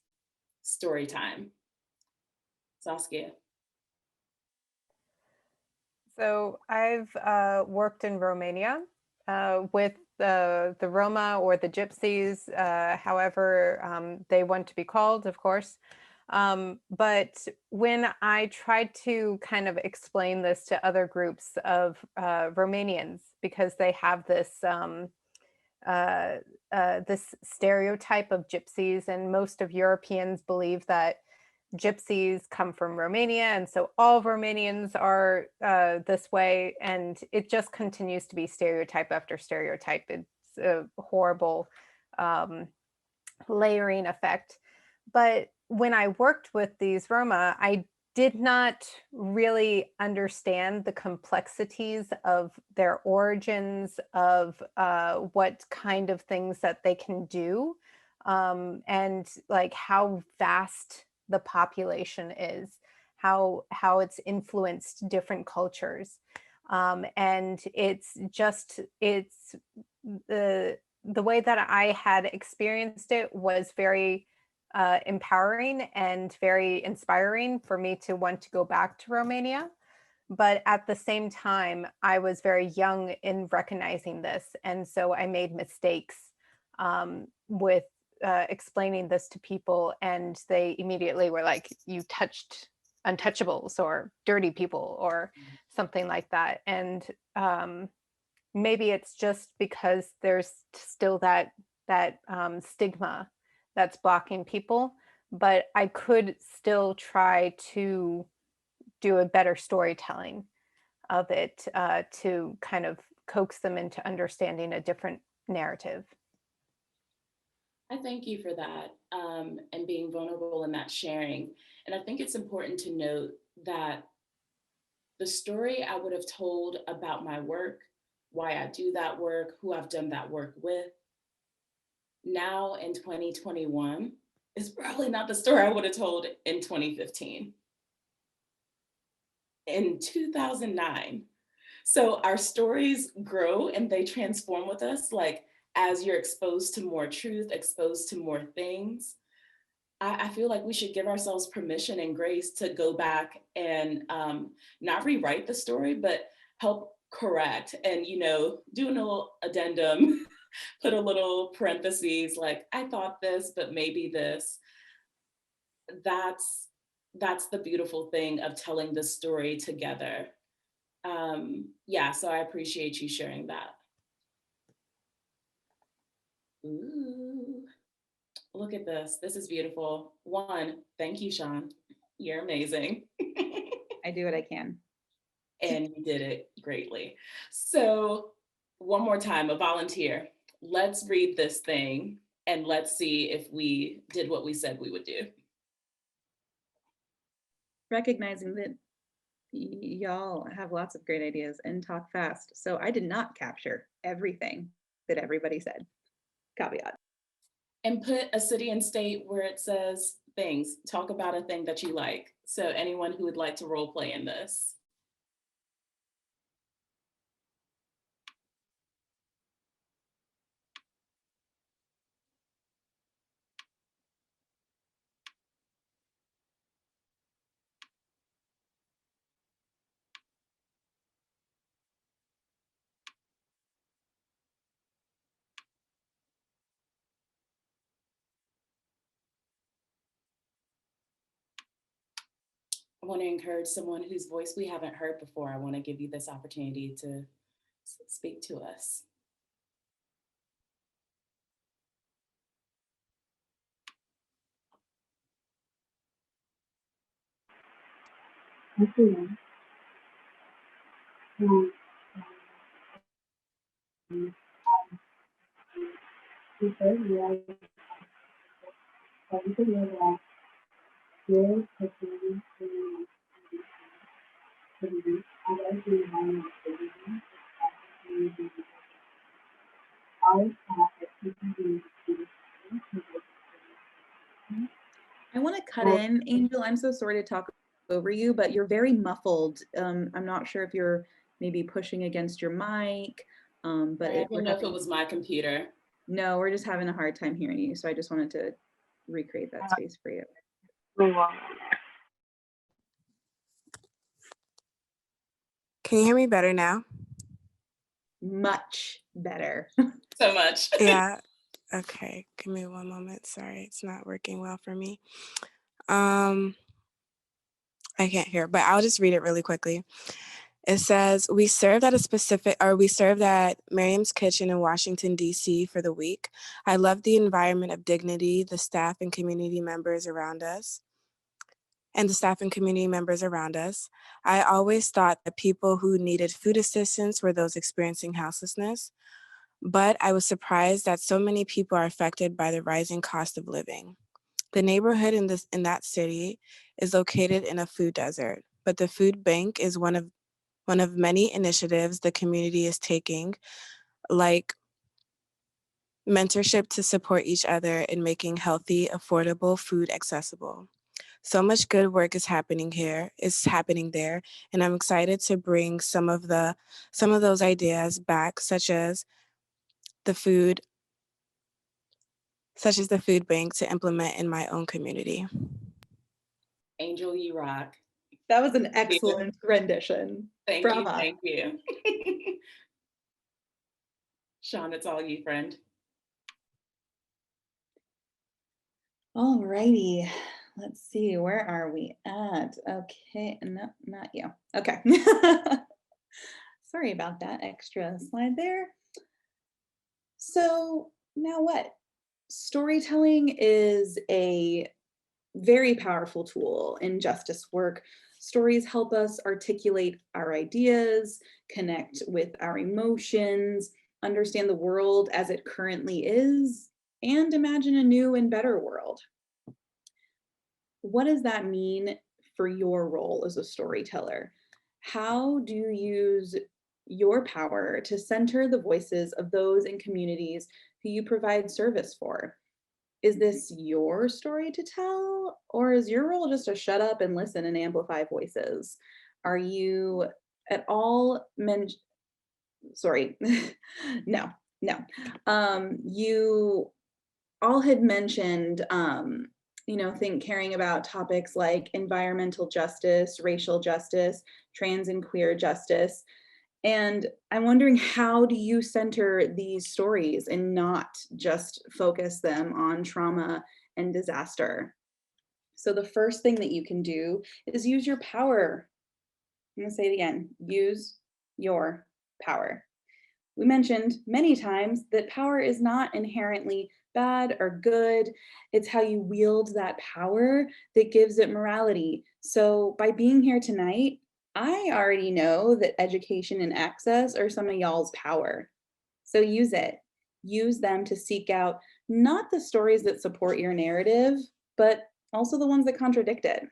Speaker 2: Story time. Saskia.
Speaker 8: So I've worked in Romania with the Roma or the Gypsies, however they want to be called, of course. But when I tried to kind of explain this to other groups of Romanians, because they have this this stereotype of gypsies, and most of Europeans believe that gypsies come from Romania, and so all Romanians are this way, and it just continues to be stereotype after stereotype. It's a horrible layering effect. But when I worked with these Roma, I did not really understand the complexities of their origins, of what kind of things that they can do, and like how vast the population is, how it's influenced different cultures. And it's the way that I had experienced it was very empowering and very inspiring for me to want to go back to Romania. But at the same time, I was very young in recognizing this. And so I made mistakes with explaining this to people. And they immediately were like, you touched untouchables or dirty people or something like that. And maybe it's just because there's still that stigma that's blocking people. But I could still try to do a better storytelling of it to kind of coax them into understanding a different narrative.
Speaker 2: I thank you for that and being vulnerable in that sharing. And I think it's important to note that the story I would have told about my work, why I do that work, who I've done that work with, now in 2021 is probably not the story I would have told in 2015. In 2009. So our stories grow and they transform with us, like as you're exposed to more truth, exposed to more things. I feel like we should give ourselves permission and grace to go back and not rewrite the story, but help correct and, you know, do a little addendum, put a little parentheses like, I thought this, but maybe this. That's the beautiful thing of telling the story together. Yeah, so I appreciate you sharing that. Ooh, look at this. This is beautiful. One, thank you, Sean. You're amazing.
Speaker 1: I do what I can.
Speaker 2: And you did it greatly. So one more time, a volunteer. Let's read this thing and let's see if we did what we said we would do.
Speaker 1: Recognizing that y'all have lots of great ideas and talk fast. So I did not capture everything that everybody said. Caveat.
Speaker 2: And put a city and state where it says things. Talk about a thing that you like. So anyone who would like to role play in this. I want to encourage someone whose voice we haven't heard before. I want to give you this opportunity to speak to us.
Speaker 1: I want to cut in, Angel. I'm so sorry to talk over you, but you're very muffled. I'm not sure if you're maybe pushing against your mic, but
Speaker 2: I didn't know if it was my computer.
Speaker 1: No, we're just having a hard time hearing you. So I just wanted to recreate that space for you.
Speaker 15: Can you hear me better now?
Speaker 1: Much better.
Speaker 2: So much.
Speaker 15: Yeah. Okay. Give me one moment. Sorry, it's not working well for me. I can't hear, but I'll just read it really quickly. It says, we served at Miriam's Kitchen in Washington, D.C. for the week. I loved the environment of dignity, the staff and community members around us. I always thought that people who needed food assistance were those experiencing houselessness, but I was surprised that so many people are affected by the rising cost of living. The neighborhood in that city is located in a food desert, but the food bank is one of many initiatives the community is taking, like mentorship to support each other in making healthy, affordable food accessible. So much good work is happening there, and I'm excited to bring some of those ideas back, such as the food such as the food bank, to implement in my own community.
Speaker 2: Angel, you rock.
Speaker 1: That was an excellent rendition.
Speaker 2: Thank
Speaker 1: Brava.
Speaker 2: you, thank you. Sean, it's all you, friend.
Speaker 1: All righty. Let's see, where are we at? Okay, no, not you. Okay. Sorry about that extra slide there. So now what? Storytelling is a very powerful tool in justice work. Stories help us articulate our ideas, connect with our emotions, understand the world as it currently is, and imagine a new and better world. What does that mean for your role as a storyteller? How do you use your power to center the voices of those in communities who you provide service for? Is this your story to tell, or is your role just to shut up and listen and amplify voices? Are you at all sorry, no. You all had mentioned, think caring about topics like environmental justice, racial justice, trans and queer justice. And I'm wondering, how do you center these stories and not just focus them on trauma and disaster? So the first thing that you can do is use your power. I'm gonna say it again, use your power. We mentioned many times that power is not inherently bad or good. It's how you wield that power that gives it morality. So by being here tonight, I already know that education and access are some of y'all's power. So use it. Use them to seek out not the stories that support your narrative, but also the ones that contradict it.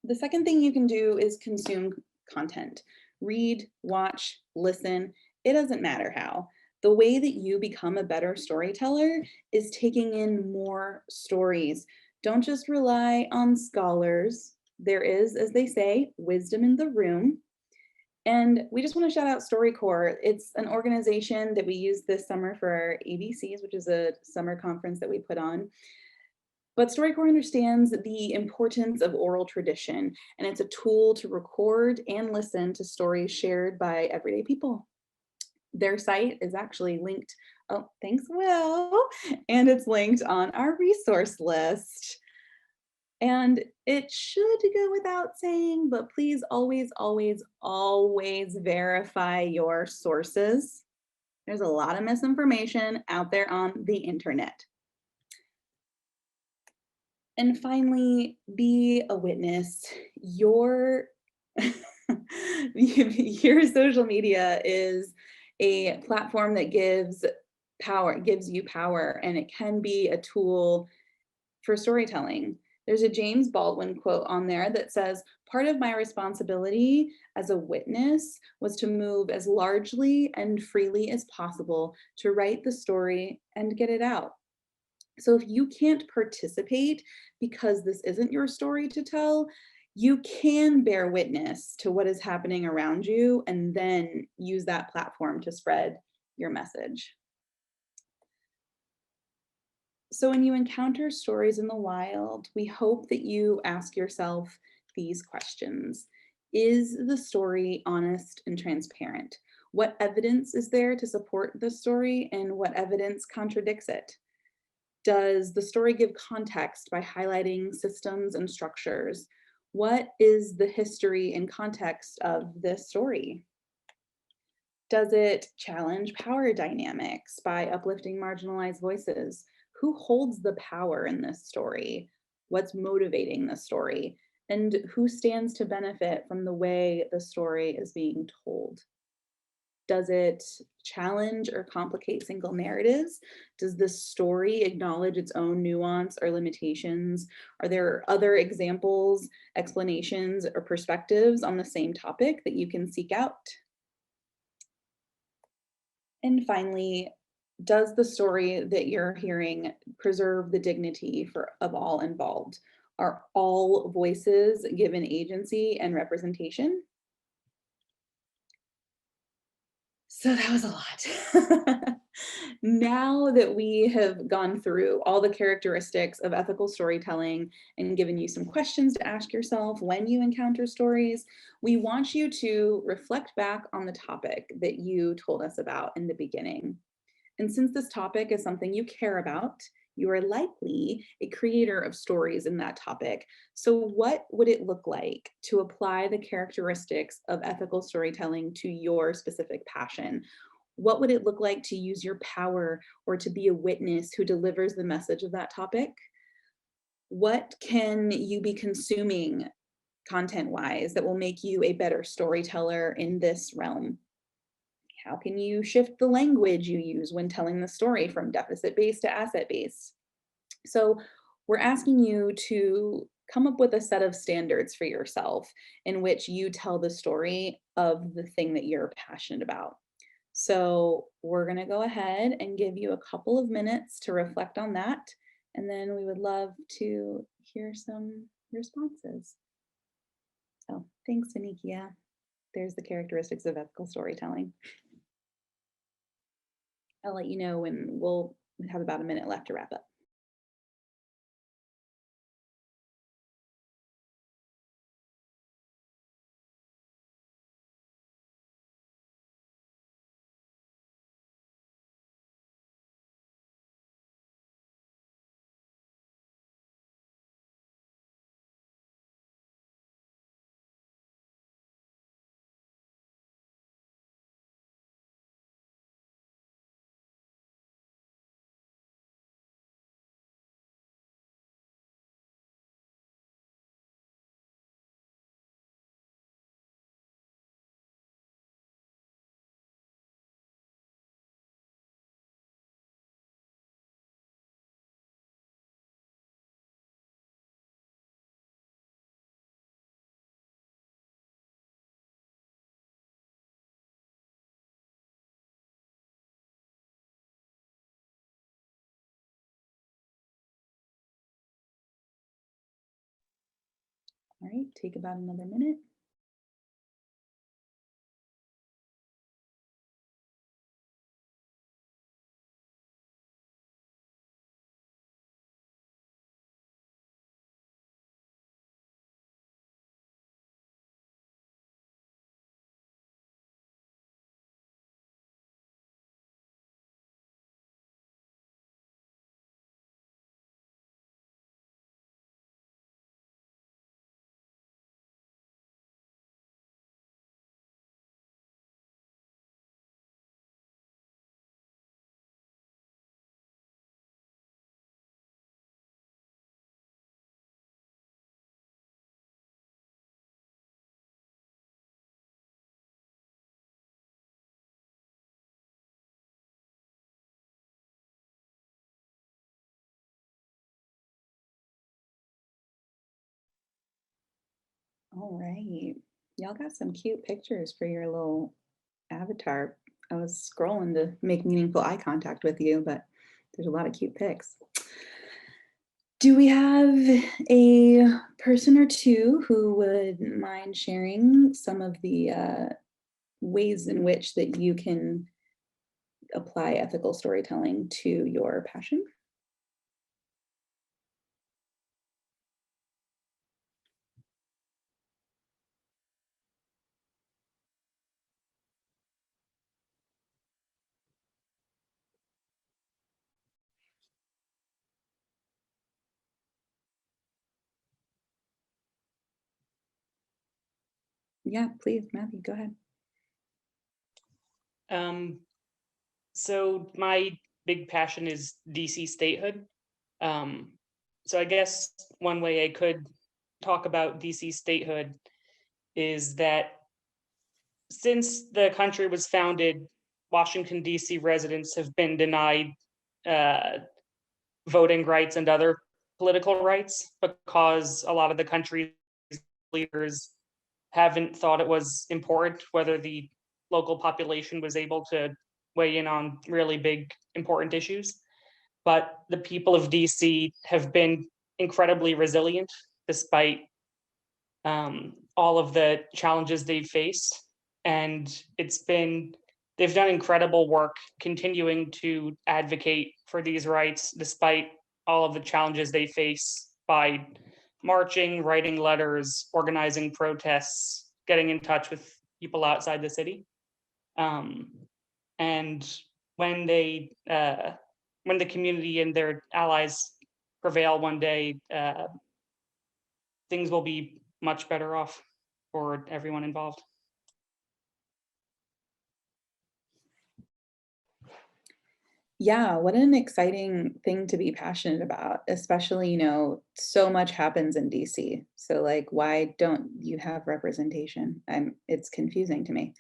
Speaker 1: The second thing you can do is consume content. Read, watch, listen. It doesn't matter how. The way that you become a better storyteller is taking in more stories. Don't just rely on scholars. There is, as they say, wisdom in the room. And we just want to shout out StoryCorps. It's an organization that we used this summer for our ABCs, which is a summer conference that we put on. But StoryCorps understands the importance of oral tradition, and it's a tool to record and listen to stories shared by everyday people. Their site is actually linked, oh, thanks, Will, and it's linked on our resource list. And it should go without saying, but please always, always, always verify your sources. There's a lot of misinformation out there on the internet. And finally, be a witness. Your social media is a platform that gives you power, and it can be a tool for storytelling. There's a James Baldwin quote on there that says, "Part of my responsibility as a witness was to move as largely and freely as possible to write the story and get it out." So if you can't participate because this isn't your story to tell, you can bear witness to what is happening around you and then use that platform to spread your message. So when you encounter stories in the wild, we hope that you ask yourself these questions. Is the story honest and transparent? What evidence is there to support the story, and what evidence contradicts it? Does the story give context by highlighting systems and structures? What is the history and context of this story? Does it challenge power dynamics by uplifting marginalized voices? Who holds the power in this story? What's motivating the story? And who stands to benefit from the way the story is being told? Does it challenge or complicate single narratives? Does this story acknowledge its own nuance or limitations? Are there other examples, explanations, or perspectives on the same topic that you can seek out? And finally, does the story that you're hearing preserve the dignity of all involved? Are all voices given agency and representation? So that was a lot. Now that we have gone through all the characteristics of ethical storytelling and given you some questions to ask yourself when you encounter stories, we want you to reflect back on the topic that you told us about in the beginning. And since this topic is something you care about, you are likely a creator of stories in that topic. So what would it look like to apply the characteristics of ethical storytelling to your specific passion? What would it look like to use your power or to be a witness who delivers the message of that topic? What can you be consuming content-wise that will make you a better storyteller in this realm? How can you shift the language you use when telling the story from deficit-based to asset-based? So we're asking you to come up with a set of standards for yourself in which you tell the story of the thing that you're passionate about. So we're going to go ahead and give you a couple of minutes to reflect on that. And then we would love to hear some responses. So thanks, Vanikia. There's the characteristics of ethical storytelling. I'll let you know when we'll have about a minute left to wrap up. All right, take about another minute. All right, y'all got some cute pictures for your little avatar. I was scrolling to make meaningful eye contact with you, but there's a lot of cute pics. Do we have a person or two who would mind sharing some of the ways in which that you can apply ethical storytelling to your passion? Yeah, please, Matthew, go ahead.
Speaker 16: So my big passion is DC statehood. So I guess one way I could talk about DC statehood is that since the country was founded, Washington, DC residents have been denied uh, voting rights and other political rights because a lot of the country's leaders haven't thought it was important whether the local population was able to weigh in on really big, important issues. But the people of DC have been incredibly resilient despite all of the challenges they've faced. And it's been they've done incredible work continuing to advocate for these rights despite all of the challenges they face by marching, writing letters, organizing protests, getting in touch with people outside the city. And when when the community and their allies prevail one day, things will be much better off for everyone involved.
Speaker 1: Yeah, what an exciting thing to be passionate about, especially, so much happens in DC. So like, why don't you have representation? It's confusing to me.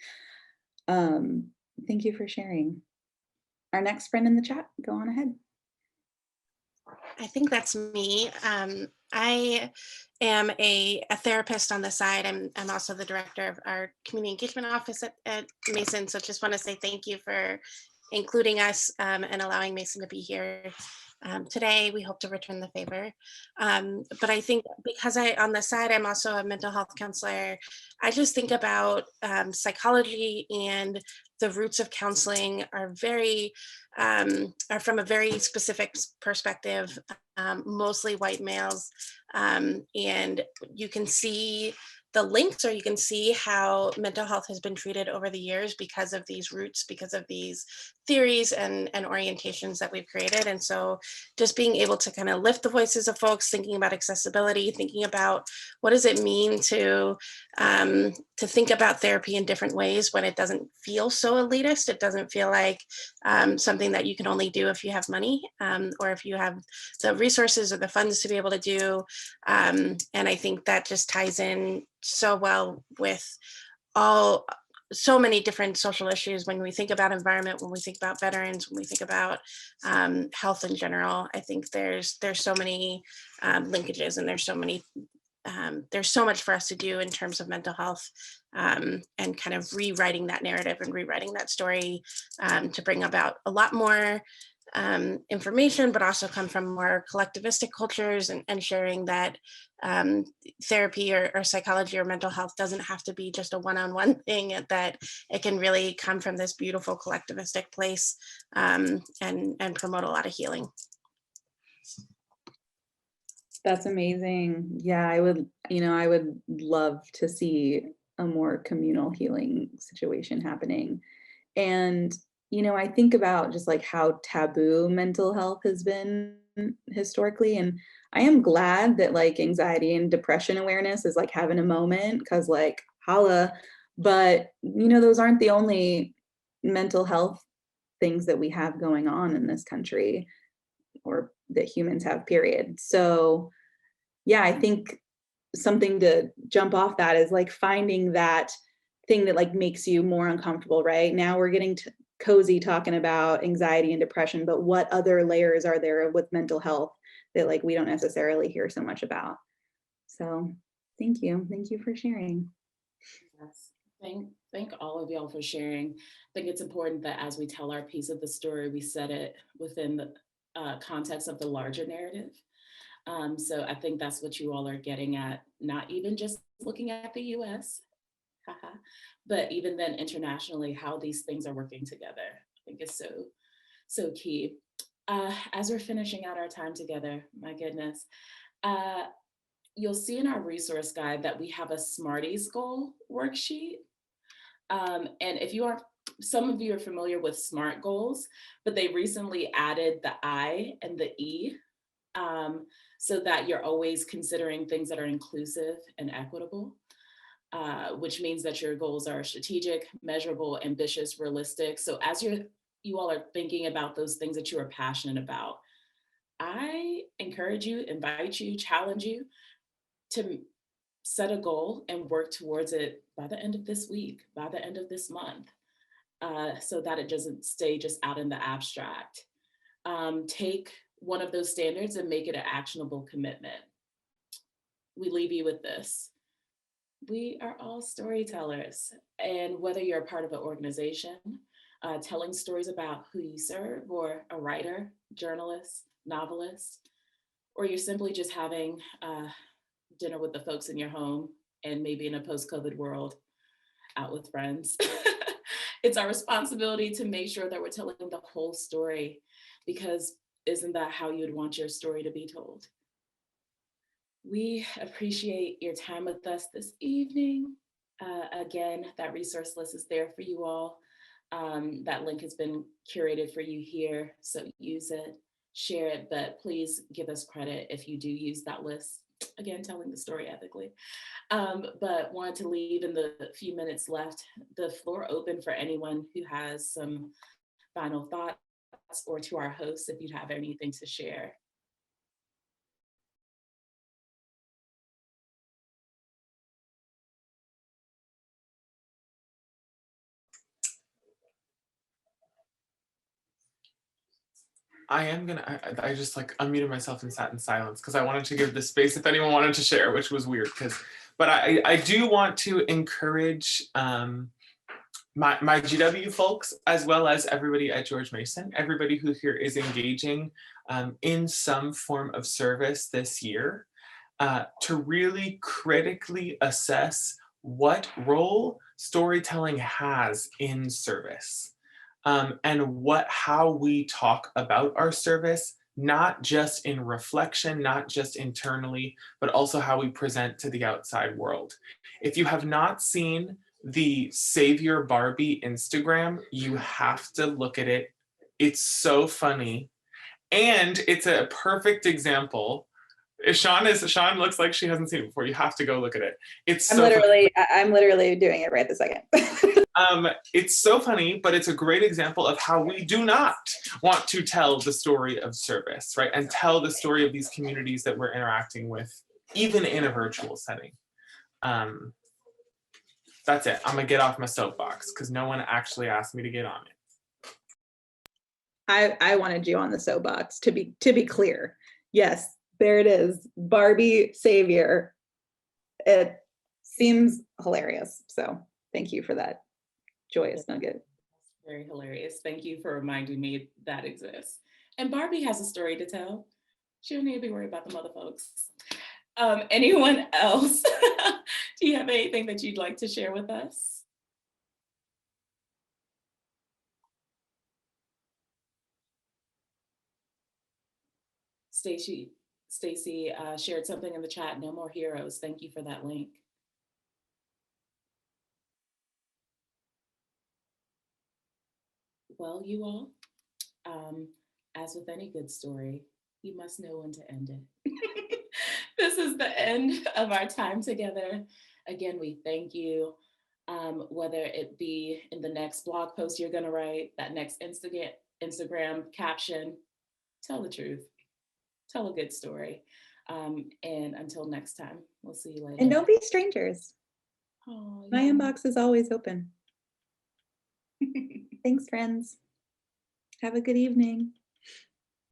Speaker 1: Thank you for sharing. Our next friend in the chat, go on ahead.
Speaker 17: I think that's me. I am a therapist on the side. I'm also the director of our community engagement office at Mason. So just want to say thank you for including us and allowing Mason to be here today. We hope to return the favor. But I think because on the side, I'm also a mental health counselor, I just think about psychology, and the roots of counseling are from a very specific perspective, mostly white males. And you can see the links, or you can see how mental health has been treated over the years because of these roots, because of these theories and orientations that we've created. And so just being able to kind of lift the voices of folks, thinking about accessibility, thinking about what does it mean to think about therapy in different ways when it doesn't feel so elitist. It doesn't feel like something that you can only do if you have money, or if you have the resources or the funds to be able to do. And I think that just ties in so well with so many different social issues when we think about environment, when we think about veterans, when we think about health in general. I think there's so many linkages, and there's so much for us to do in terms of mental health, and kind of rewriting that narrative and rewriting that story to bring about a lot more information, but also come from more collectivistic cultures, and sharing that therapy or psychology or mental health doesn't have to be just a one-on-one thing, that it can really come from this beautiful collectivistic place, and promote a lot of healing.
Speaker 1: That's amazing. Yeah, I would love to see a more communal healing situation happening. And, I think about just like how taboo mental health has been historically. And I am glad that like anxiety and depression awareness is like having a moment, because like holla, but those aren't the only mental health things that we have going on in this country, or that humans have, period. So yeah, I think something to jump off that is like finding that thing that like makes you more uncomfortable, right? Now we're getting cozy talking about anxiety and depression, but what other layers are there with mental health that like we don't necessarily hear so much about? So thank you for sharing.
Speaker 2: Yes. Thank all of y'all for sharing. I think it's important that as we tell our piece of the story, we set it within the context of the larger narrative. So I think that's what you all are getting at, not even just looking at the US, but even then internationally, how these things are working together. I think is so key. As we're finishing out our time together, my goodness, you'll see in our resource guide that we have a Smarties goal worksheet. And if you are, some of you are familiar with SMART goals, but they recently added the I and the E, so that you're always considering things that are inclusive and equitable, which means that your goals are strategic, measurable, ambitious, realistic. So as you all are thinking about those things that you are passionate about, I encourage you, invite you, challenge you to set a goal and work towards it by the end of this week, by the end of this month, so that it doesn't stay just out in the abstract. Take one of those standards and make it an actionable commitment. We leave you with this. We are all storytellers, and whether you're a part of an organization, telling stories about who you serve, or a writer, journalist, novelist, or you're simply just having dinner with the folks in your home, and maybe in a post-COVID world, out with friends. It's our responsibility to make sure that we're telling the whole story, because isn't that how you'd want your story to be told? We appreciate your time with us this evening. Again, that resource list is there for you all. That link has been curated for you here, so use it, share it, but please give us credit if you do use that list. Again, telling the story ethically. But wanted to leave in the few minutes left, the floor open for anyone who has some final thoughts, or to our hosts if you have anything to share.
Speaker 13: I just like unmuted myself and sat in silence because I wanted to give the space if anyone wanted to share, which was weird but I do want to encourage my GW folks, as well as everybody at George Mason, everybody who here is engaging in some form of service this year, to really critically assess what role storytelling has in service. And how we talk about our service, not just in reflection, not just internally, but also how we present to the outside world. If you have not seen the Savior Barbie Instagram, you have to look at it. It's so funny. And it's a perfect example. Sean looks like she hasn't seen it before. You have to go look at it.
Speaker 1: I'm literally doing it right this second.
Speaker 13: It's so funny, but it's a great example of how we do not want to tell the story of service, right? And tell the story of these communities that we're interacting with, even in a virtual setting. That's it. I'm gonna get off my soapbox because no one actually asked me to get on it.
Speaker 1: I wanted you on the soapbox, to be clear. Yes, there it is. Barbie Savior. It seems hilarious. So thank you for that joyous nugget.
Speaker 2: Very hilarious. Thank you for reminding me that exists. And Barbie has a story to tell. She don't need to be worried about the mother folks. Anyone else? Do you have anything that you'd like to share with us? Stacy shared something in the chat, no more heroes. Thank you for that link. Well, you all, as with any good story, you must know when to end it. This is the end of our time together. Again, we thank you, whether it be in the next blog post you're gonna write, that next Instagram caption, tell the truth, tell a good story. And until next time, we'll see you later.
Speaker 1: And don't be strangers.
Speaker 2: Oh,
Speaker 1: My
Speaker 2: yeah.
Speaker 1: inbox is always open. Thanks, friends. Have a good evening.